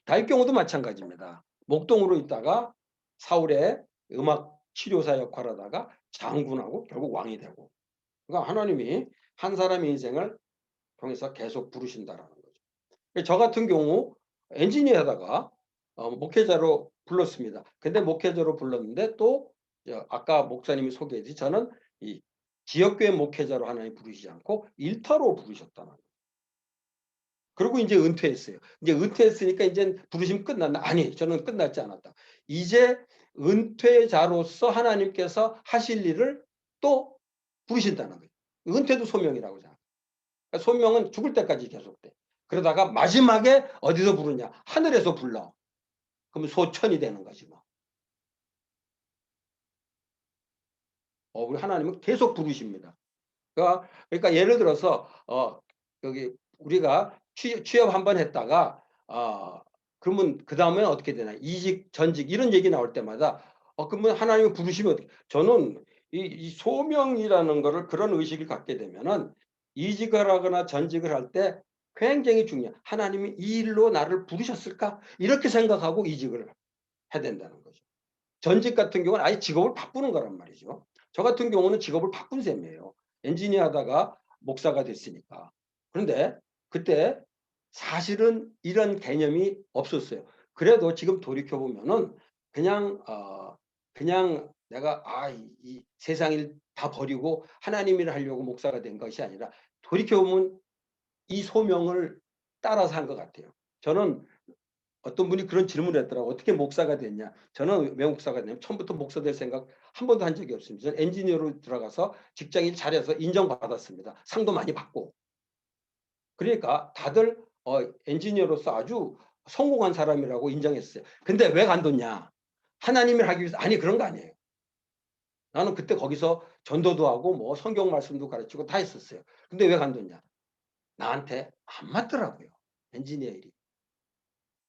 다윗 경우도 마찬가지입니다. 목동으로 있다가 사울의 음악 치료사 역할을 하다가 장군하고 결국 왕이 되고. 그러니까 하나님이 한 사람의 인생을 통해서 계속 부르신다라는 거죠. 저 같은 경우 엔지니어 하다가 목회자로 불렀습니다. 근데 목회자로 불렀는데 또 아까 목사님이 소개했듯이 저는 이 지역교회 목회자로 하나님 부르시지 않고 일터로 부르셨다는 거예요. 그리고 이제 은퇴했어요. 이제 은퇴했으니까 이제 부르심 끝났나? 아니, 저는 끝났지 않았다. 이제 은퇴자로서 하나님께서 하실 일을 또 부르신다는 거예요. 은퇴도 소명이라고 생각해요. 그러니까 소명은 죽을 때까지 계속돼. 그러다가 마지막에 어디서 부르냐? 하늘에서 불러. 그러면 소천이 되는 거지 뭐. 우리 하나님은 계속 부르십니다. 그러니까 예를 들어서 여기 우리가 취업 한번 했다가 그러면 그 다음에 어떻게 되나? 이직, 전직 이런 얘기 나올 때마다 그러면 하나님이 부르시면 어떻게? 저는 이 소명이라는 거를 그런 의식을 갖게 되면은 이직을 하거나 전직을 할 때 굉장히 중요해. 하나님이 이 일로 나를 부르셨을까? 이렇게 생각하고 이직을 해야 된다는 거죠. 전직 같은 경우는 아예 직업을 바꾸는 거란 말이죠. 저 같은 경우는 직업을 바꾼 셈이에요. 엔지니어 하다가 목사가 됐으니까. 그런데 그때 사실은 이런 개념이 없었어요. 그래도 지금 돌이켜 보면은 그냥 내가 이 세상 일 다 버리고 하나님 일을 하려고 목사가 된 것이 아니라 돌이켜 보면 이 소명을 따라서 한 것 같아요. 저는 어떤 분이 그런 질문을 했더라고. 어떻게 목사가 됐냐? 저는 왜 목사가 됐냐면 처음부터 목사 될 생각 한 번도 한 적이 없습니다. 저는 엔지니어로 들어가서 직장일 잘해서 인정받았습니다. 상도 많이 받고. 그러니까 다들 엔지니어로서 아주 성공한 사람이라고 인정했어요. 근데 왜 간뒀냐? 하나님을 하기 위해서. 아니, 그런 거 아니에요. 나는 그때 거기서 전도도 하고 뭐 성경 말씀도 가르치고 다 했었어요. 근데 왜 간뒀냐? 나한테 안 맞더라고요. 엔지니어 일이.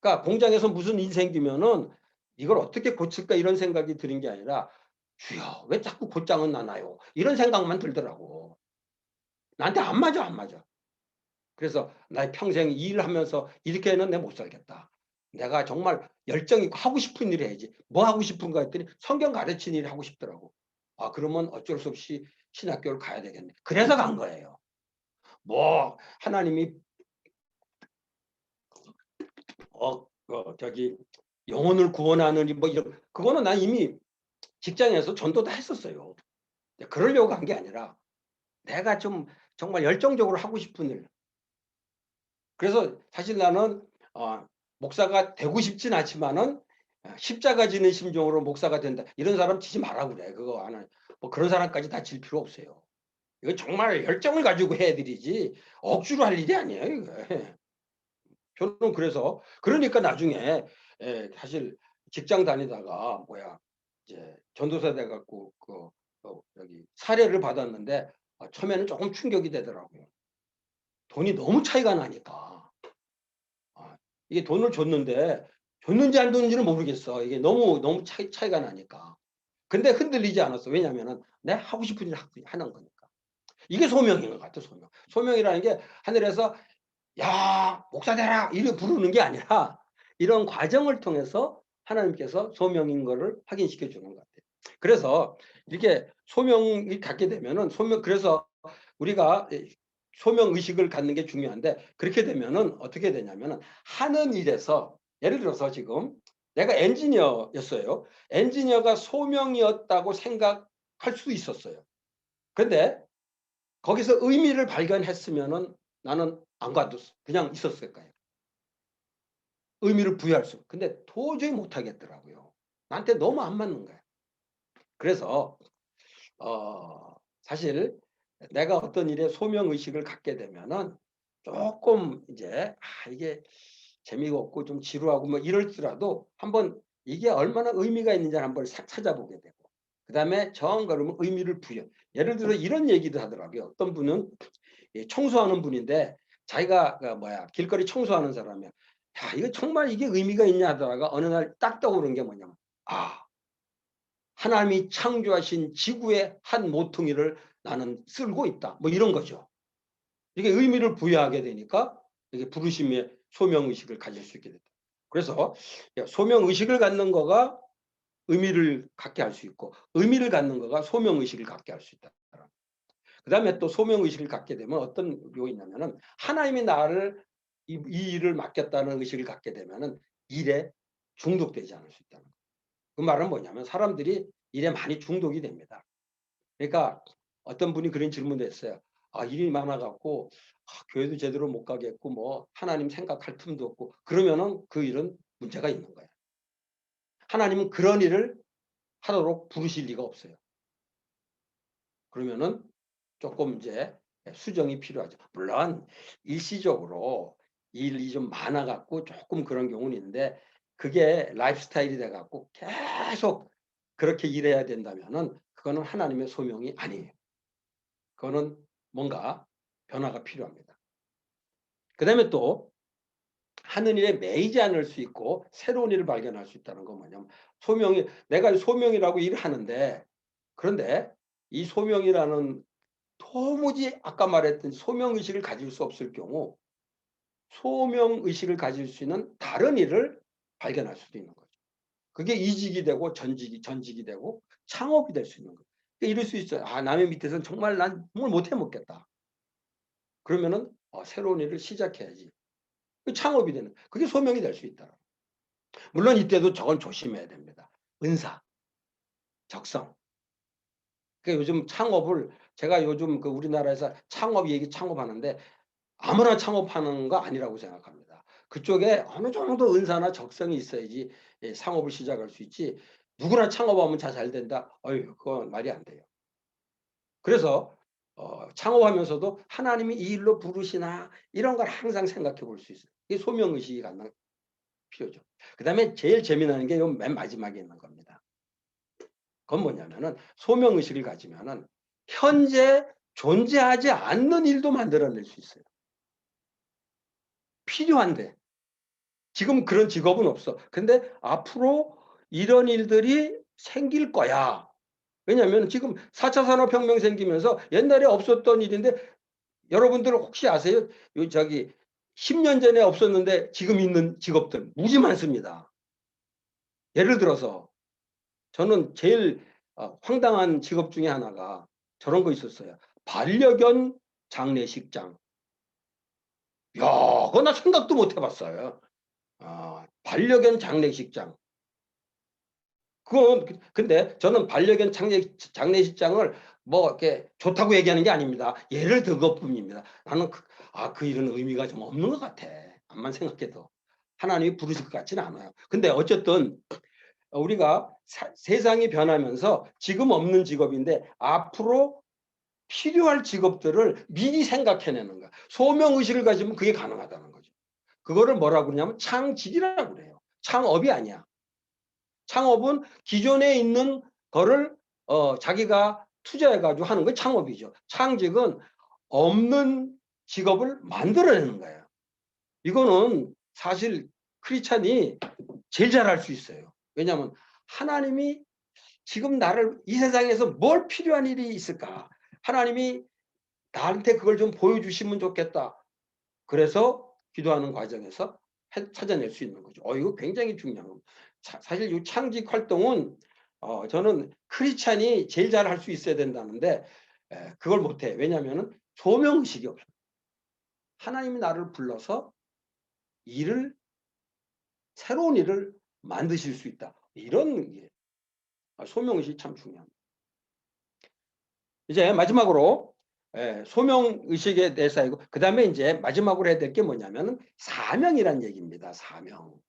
그러니까 공장에서 무슨 일 생기면은 이걸 어떻게 고칠까 이런 생각이 드는 게 아니라 주여 왜 자꾸 곧장은 나나요? 이런 생각만 들더라고. 나한테 안 맞아, 안 맞아. 그래서 나의 평생 이 일을 하면서 이렇게는 내가 못 살겠다. 내가 정말 열정이 있고 하고 싶은 일 해야지. 뭐 하고 싶은가 했더니 성경 가르치는 일 하고 싶더라고. 그러면 어쩔 수 없이 신학교를 가야 되겠네. 그래서 간 거예요. 뭐 하나님이 저기 영혼을 구원하는 뭐 이런 그거는 난 이미 직장에서 전도 다 했었어요. 그러려고 한 게 아니라 내가 좀 정말 열정적으로 하고 싶은 일. 그래서 사실 나는 목사가 되고 싶진 않지만은 십자가 지는 심정으로 목사가 된다. 이런 사람 치지 마라 그래. 그거 안 해. 뭐 그런 사람까지 다 질 필요 없어요. 이거 정말 열정을 가지고 해야 되지 억지로 할 일이 아니에요. 이거. 저는 그래서 그러니까 나중에 사실 직장 다니다가 이제 전도사 돼갖고 여기 사례를 받았는데 처음에는 조금 충격이 되더라고요. 돈이 너무 차이가 나니까 이게 돈을 줬는지 안 줬는지는 모르겠어. 이게 너무 차이가 나니까. 근데 흔들리지 않았어. 왜냐하면은 내가 하고 싶은 일 하는 거니까. 이게 소명인 것 같아. 소명이라는 게 하늘에서 야 목사 되라 이렇게 부르는 게 아니라 이런 과정을 통해서 하나님께서 소명인 거를 확인시켜 주는 것 같아요. 그래서 이렇게 소명이 갖게 되면은 그래서 우리가 소명 의식을 갖는 게 중요한데 그렇게 되면은 어떻게 되냐면은 하는 일에서 예를 들어서 지금 내가 엔지니어였어요. 엔지니어가 소명이었다고 생각할 수 있었어요. 근데 거기서 의미를 발견했으면은 나는 안 가도 그냥 있었을 거예요. 의미를 부여할 수. 근데 도저히 못 하겠더라고요. 나한테 너무 안 맞는 거야. 그래서 사실 내가 어떤 일에 소명 의식을 갖게 되면은 조금 이제 이게 재미가 없고 좀 지루하고 뭐 이럴지라도 한번 이게 얼마나 의미가 있는지 한번 찾아보게 되고 그다음에 정그러면 의미를 부여. 예를 들어 이런 얘기도 하더라고요. 어떤 분은 청소하는 분인데 자기가 길거리 청소하는 사람이야. 야, 이거 정말 이게 의미가 있냐 하다가 어느 날 딱 떠오른 게 뭐냐면 하나님이 창조하신 지구의 한 모퉁이를 나는 쓸고 있다. 뭐 이런 거죠. 이게 의미를 부여하게 되니까 이게 부르심의 소명의식을 가질 수 있게 됐다. 그래서 소명의식을 갖는 거가 의미를 갖게 할 수 있고 의미를 갖는 거가 소명의식을 갖게 할 수 있다. 그 다음에 또 소명의식을 갖게 되면 어떤 요인이 있냐면은 하나님이 나를 이 일을 맡겼다는 의식을 갖게 되면은 일에 중독되지 않을 수 있다는 거예요. 그 말은 뭐냐면 사람들이 일에 많이 중독이 됩니다. 그러니까 어떤 분이 그런 질문도 했어요. 일이 많아갖고 교회도 제대로 못 가겠고 뭐 하나님 생각할 틈도 없고 그러면은 그 일은 문제가 있는 거예요. 하나님은 그런 일을 하도록 부르실 리가 없어요. 그러면은 조금 이제 수정이 필요하죠. 물론 일시적으로 일이 좀 많아갖고 조금 그런 경우는 있는데 그게 라이프 스타일이 돼갖고 계속 그렇게 일해야 된다면은 그거는 하나님의 소명이 아니에요. 그거는 뭔가 변화가 필요합니다. 그 다음에 또 하는 일에 매이지 않을 수 있고 새로운 일을 발견할 수 있다는 건 뭐냐면 내가 소명이라고 일을 하는데 그런데 이 소명이라는 도무지 아까 말했던 소명의식을 가질 수 없을 경우 소명 의식을 가질 수 있는 다른 일을 발견할 수도 있는 거죠. 그게 이직이 되고 전직이 되고 창업이 될 수 있는 거예요. 그러니까 이럴 수 있어요. 아, 남의 밑에서는 정말 난 뭘 못 해먹겠다. 그러면은 새로운 일을 시작해야지. 창업이 되는, 그게 소명이 될 수 있다. 물론 이때도 저건 조심해야 됩니다. 은사, 적성. 그러니까 요즘 창업을, 제가 요즘 그 우리나라에서 창업하는데 아무나 창업하는 거 아니라고 생각합니다. 그쪽에 어느 정도 은사나 적성이 있어야지 창업을 시작할 수 있지. 누구나 창업하면 잘 된다. 그건 말이 안 돼요. 그래서 창업하면서도 하나님이 이 일로 부르시나 이런 걸 항상 생각해 볼 수 있어요. 이게 소명의식이 갖는 필요죠. 그 다음에 제일 재미나는 게 요 맨 마지막에 있는 겁니다. 그건 뭐냐면은 소명의식을 가지면은 현재 존재하지 않는 일도 만들어낼 수 있어요. 필요한데 지금 그런 직업은 없어. 근데 앞으로 이런 일들이 생길 거야. 왜냐하면 지금 4차 산업혁명 생기면서 옛날에 없었던 일인데 여러분들 혹시 아세요? 10년 전에 없었는데 지금 있는 직업들 무지 많습니다. 예를 들어서 저는 제일 황당한 직업 중에 하나가 저런 거 있었어요. 반려견 장례식장. 야, 그거 나 생각도 못 해봤어요. 반려견 장례식장. 그건 근데 저는 반려견 장례식장을 뭐 이렇게 좋다고 얘기하는 게 아닙니다. 예를 든 것뿐입니다. 나는 그 일은 의미가 좀 없는 것 같아. 암만 생각해도 하나님이 부르실 것 같지는 않아요. 근데 어쨌든 우리가 세상이 변하면서 지금 없는 직업인데 앞으로 필요할 직업들을 미리 생각해내는 거야. 소명의식을 가지면 그게 가능하다는 거죠. 그거를 뭐라고 그러냐면 창직이라고 그래요. 창업이 아니야. 창업은 기존에 있는 거를 자기가 투자해가지고 하는 게 창업이죠. 창직은 없는 직업을 만들어내는 거예요. 이거는 사실 크리스찬이 제일 잘할 수 있어요. 왜냐하면 하나님이 지금 나를 이 세상에서 뭘 필요한 일이 있을까? 하나님이 나한테 그걸 좀 보여주시면 좋겠다. 그래서 기도하는 과정에서 찾아낼 수 있는 거죠. 이거 굉장히 중요한 겁니다. 사실 이 창직 활동은 저는 크리스찬이 제일 잘 할 수 있어야 된다는데 그걸 못해. 왜냐하면 소명의식이 없어요. 하나님이 나를 불러서 새로운 일을 만드실 수 있다. 이런 게 소명의식이 참 중요합니다. 이제 마지막으로 소명의식에 대해서 알고 그 다음에 이제 마지막으로 해야 될 게 뭐냐면 사명이란 얘기입니다. 사명.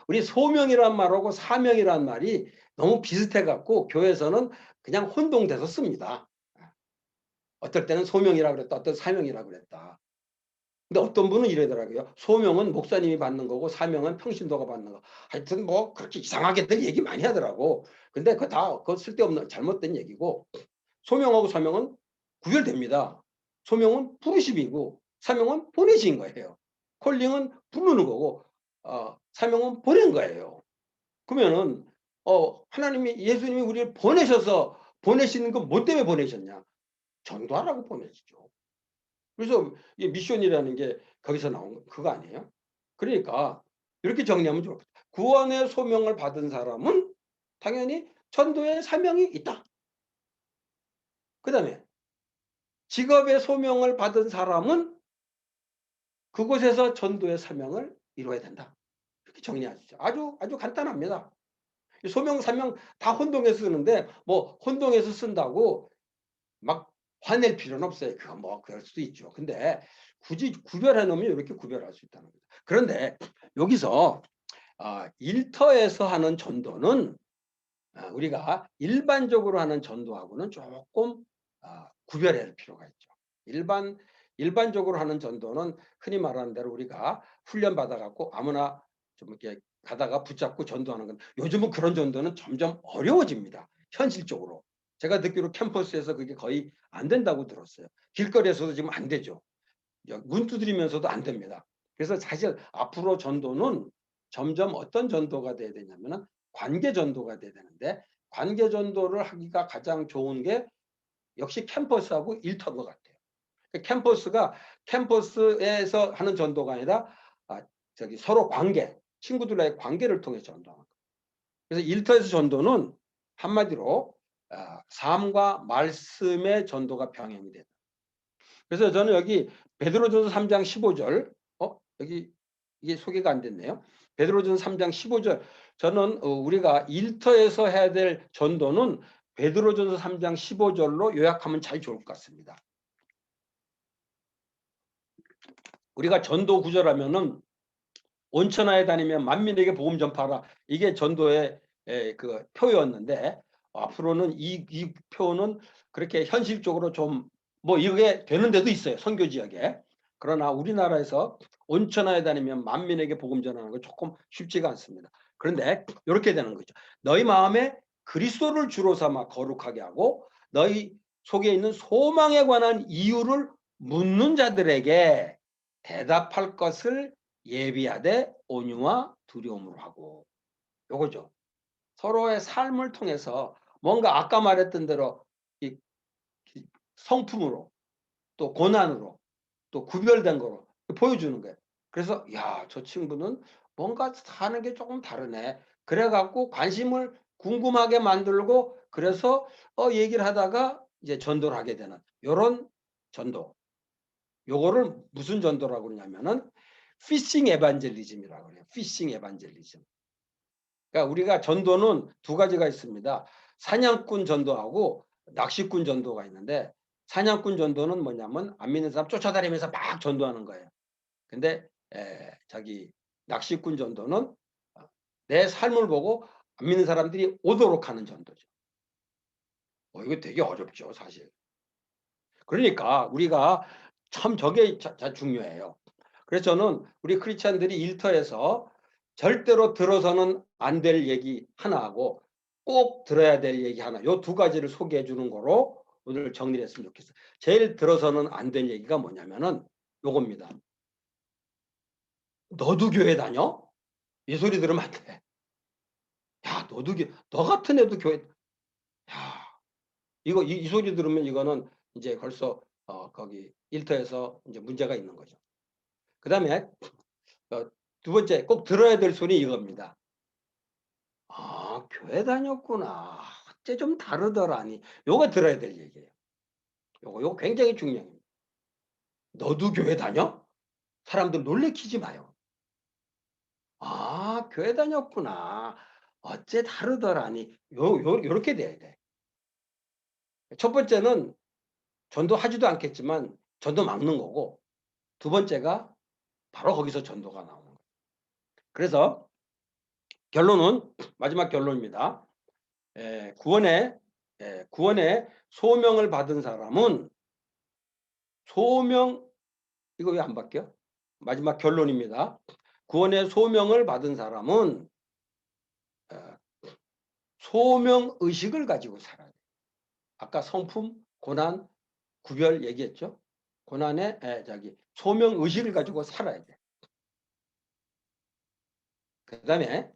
우리 소명이란 말하고 사명이란 말이 너무 비슷해 갖고 교회에서는 그냥 혼동돼서 씁니다. 어떨 때는 소명이라고 그랬다. 어떤 사명이라고 그랬다. 근데 어떤 분은 이러더라고요. 소명은 목사님이 받는 거고 사명은 평신도가 받는 거. 하여튼 뭐 그렇게 이상하게들 얘기 많이 하더라고. 근데 그거 쓸데없는 잘못된 얘기고 소명하고 사명은 구별됩니다. 소명은 부르심이고 사명은 보내신 거예요. 콜링은 부르는 거고 사명은 보낸 거예요. 그러면은 하나님이 예수님이 우리를 보내시는 건 뭐 때문에 보내셨냐? 전도하라고 보내시죠. 그래서 이 미션이라는 게 거기서 나온 거 그거 아니에요? 그러니까 이렇게 정리하면 좋을 것 같아요. 구원의 소명을 받은 사람은 당연히 전도의 사명이 있다. 그 다음에 직업의 소명을 받은 사람은 그곳에서 전도의 사명을 이루어야 된다. 이렇게 정리하시죠. 아주 간단합니다. 소명, 사명 다 혼동해서 쓰는데 뭐 혼동해서 쓴다고 막 화낼 필요는 없어요. 그건 뭐 그럴 수도 있죠. 근데 굳이 구별해 놓으면 이렇게 구별할 수 있다는 거죠. 그런데 여기서 일터에서 하는 전도는 우리가 일반적으로 하는 전도하고는 조금 구별할 필요가 있죠. 일반적으로 하는 전도는 흔히 말하는 대로 우리가 훈련 받아갖고 아무나 좀 이렇게 가다가 붙잡고 전도하는 건 요즘은 그런 전도는 점점 어려워집니다. 현실적으로. 제가 듣기로 캠퍼스에서 그게 거의 안 된다고 들었어요. 길거리에서도 지금 안 되죠. 문 두드리면서도 안 됩니다. 그래서 사실 앞으로 전도는 점점 어떤 전도가 돼야 되냐면은 관계 전도가 돼야 되는데 관계 전도를 하기가 가장 좋은 게 역시 캠퍼스하고 일터인 것 같아요. 캠퍼스가 캠퍼스에서 하는 전도가 아니라 서로 관계, 친구들과의 관계를 통해 전도하는 거예요. 그래서 일터에서 전도는 한마디로 삶과 말씀의 전도가 병행이 된다. 그래서 저는 여기 베드로전서 3장 15절, 여기 이게 소개가 안 됐네요. 베드로전서 3장 15절. 저는 우리가 일터에서 해야 될 전도는 베드로전서 3장 15절로 요약하면 잘 좋을 것 같습니다. 우리가 전도 구절하면은 온천하에 다니면 만민에게 복음 전파하라. 이게 전도의 그 표였는데 앞으로는 이 표는 그렇게 현실적으로 좀 뭐 이게 되는 데도 있어요. 선교 지역에. 그러나 우리나라에서 온천하에 다니면 만민에게 복음 전하는 거 조금 쉽지가 않습니다. 그런데 이렇게 되는 거죠. 너희 마음에 그리스도를 주로 삼아 거룩하게 하고 너희 속에 있는 소망에 관한 이유를 묻는 자들에게 대답할 것을 예비하되 온유와 두려움으로 하고. 요거죠. 서로의 삶을 통해서 뭔가 아까 말했던 대로 이 성품으로 또 고난으로 또 구별된 거로 보여주는 거예요. 그래서 야, 저 친구는 뭔가 사는 게 조금 다르네. 그래갖고 관심을 궁금하게 만들고 그래서 얘기를 하다가 이제 전도를 하게 되는 요런 전도. 요거를 무슨 전도라고 그러냐면은 피싱 에반젤리즘이라고 그래요. 피싱 에반젤리즘. 그러니까 우리가 전도는 두 가지가 있습니다. 사냥꾼 전도하고 낚시꾼 전도가 있는데 사냥꾼 전도는 뭐냐면 안 믿는 사람 쫓아다니면서 막 전도하는 거예요. 근데 낚시꾼 전도는 내 삶을 보고 안 믿는 사람들이 오도록 하는 전도죠. 이거 되게 어렵죠, 사실. 그러니까 우리가 참 저게 중요해요. 그래서 저는 우리 크리스찬들이 일터에서 절대로 들어서는 안 될 얘기 하나 하고 꼭 들어야 될 얘기 하나, 요 두 가지를 소개해 주는 거로 오늘 정리를 했으면 좋겠어요. 제일 들어서는 안 될 얘기가 뭐냐면은 요겁니다. 너도 교회 다녀? 이 소리 들으면 안 돼. 야, 너 같은 애도 교회, 야, 이 소리 들으면 이거는 이제 벌써 거기 일터에서 이제 문제가 있는 거죠. 그 다음에 두 번째 꼭 들어야 될 소리 이겁니다. 아, 교회 다녔구나. 어째 좀 다르더라니. 요거 들어야 될 얘기예요. 요거 굉장히 중요해요. 너도 교회 다녀? 사람들 놀래키지 마요. 아, 교회 다녔구나. 어째 다르더라니. 요렇게 돼야 돼. 첫 번째는 전도하지도 않겠지만 전도 막는 거고, 두 번째가 바로 거기서 전도가 나오는 거예요. 그래서 결론은 마지막 결론입니다. 구원의 소명을 받은 사람은 이거 왜 안 바뀌어? 마지막 결론입니다. 구원의 소명을 받은 사람은 소명 의식을 가지고 살아야 돼요. 아까 성품, 고난, 구별 얘기했죠. 고난의 소명 의식을 가지고 살아야 돼. 그 다음에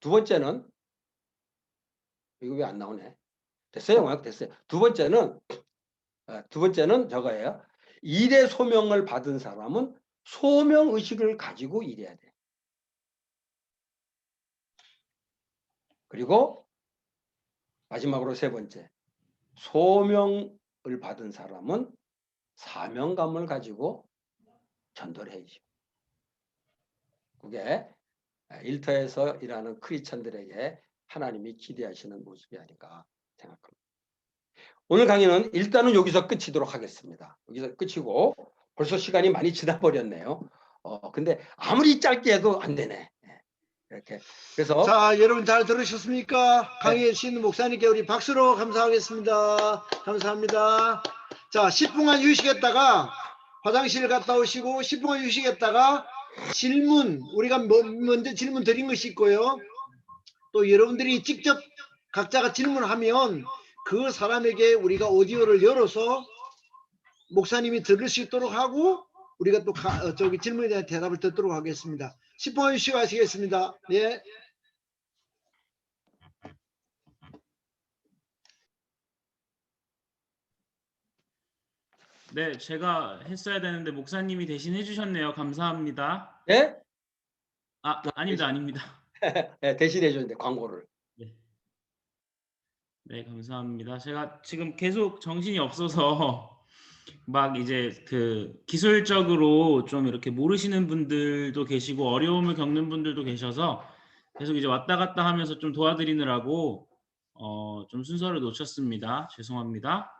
두 번째는 이거 왜 안 나오네? 됐어요. 됐어요. 두 번째는 저거예요. 일의 소명을 받은 사람은 소명 의식을 가지고 일해야 돼. 그리고 마지막으로 세 번째, 소명을 받은 사람은 사명감을 가지고 전도를 해야죠. 그게 일터에서 일하는 크리스천들에게 하나님이 기대하시는 모습이 아닌가 생각합니다. 오늘 강의는 일단은 여기서 끝이도록 하겠습니다. 여기서 끝이고 벌써 시간이 많이 지나버렸네요. 근데 아무리 짧게 해도 안 되네. 이렇게. 그래서 자, 여러분 잘 들으셨습니까? 강의해 주신 목사님께 우리 박수로 감사하겠습니다. 감사합니다. 자, 10분간 휴식했다가 화장실 갔다 오시고 10분간 휴식했다가 질문, 우리가 먼저 질문 드린 것이 있고요. 또 여러분들이 직접 각자가 질문하면 그 사람에게 우리가 오디오를 열어서 목사님이 들을 수 있도록 하고 우리가 또 질문에 대한 대답을 듣도록 하겠습니다. 10분 휴식하시겠습니다. 예. 네, 제가 했어야 되는데 목사님이 대신 해주셨네요. 감사합니다. 예? 아, 아닙니다, 아닙니다. 예, 대신해 줬는데 광고를. 네. 네, 감사합니다. 제가 지금 계속 정신이 없어서 막 이제 그 기술적으로 좀 이렇게 모르시는 분들도 계시고 어려움을 겪는 분들도 계셔서 계속 이제 왔다 갔다 하면서 좀 도와드리느라고 좀 순서를 놓쳤습니다. 죄송합니다.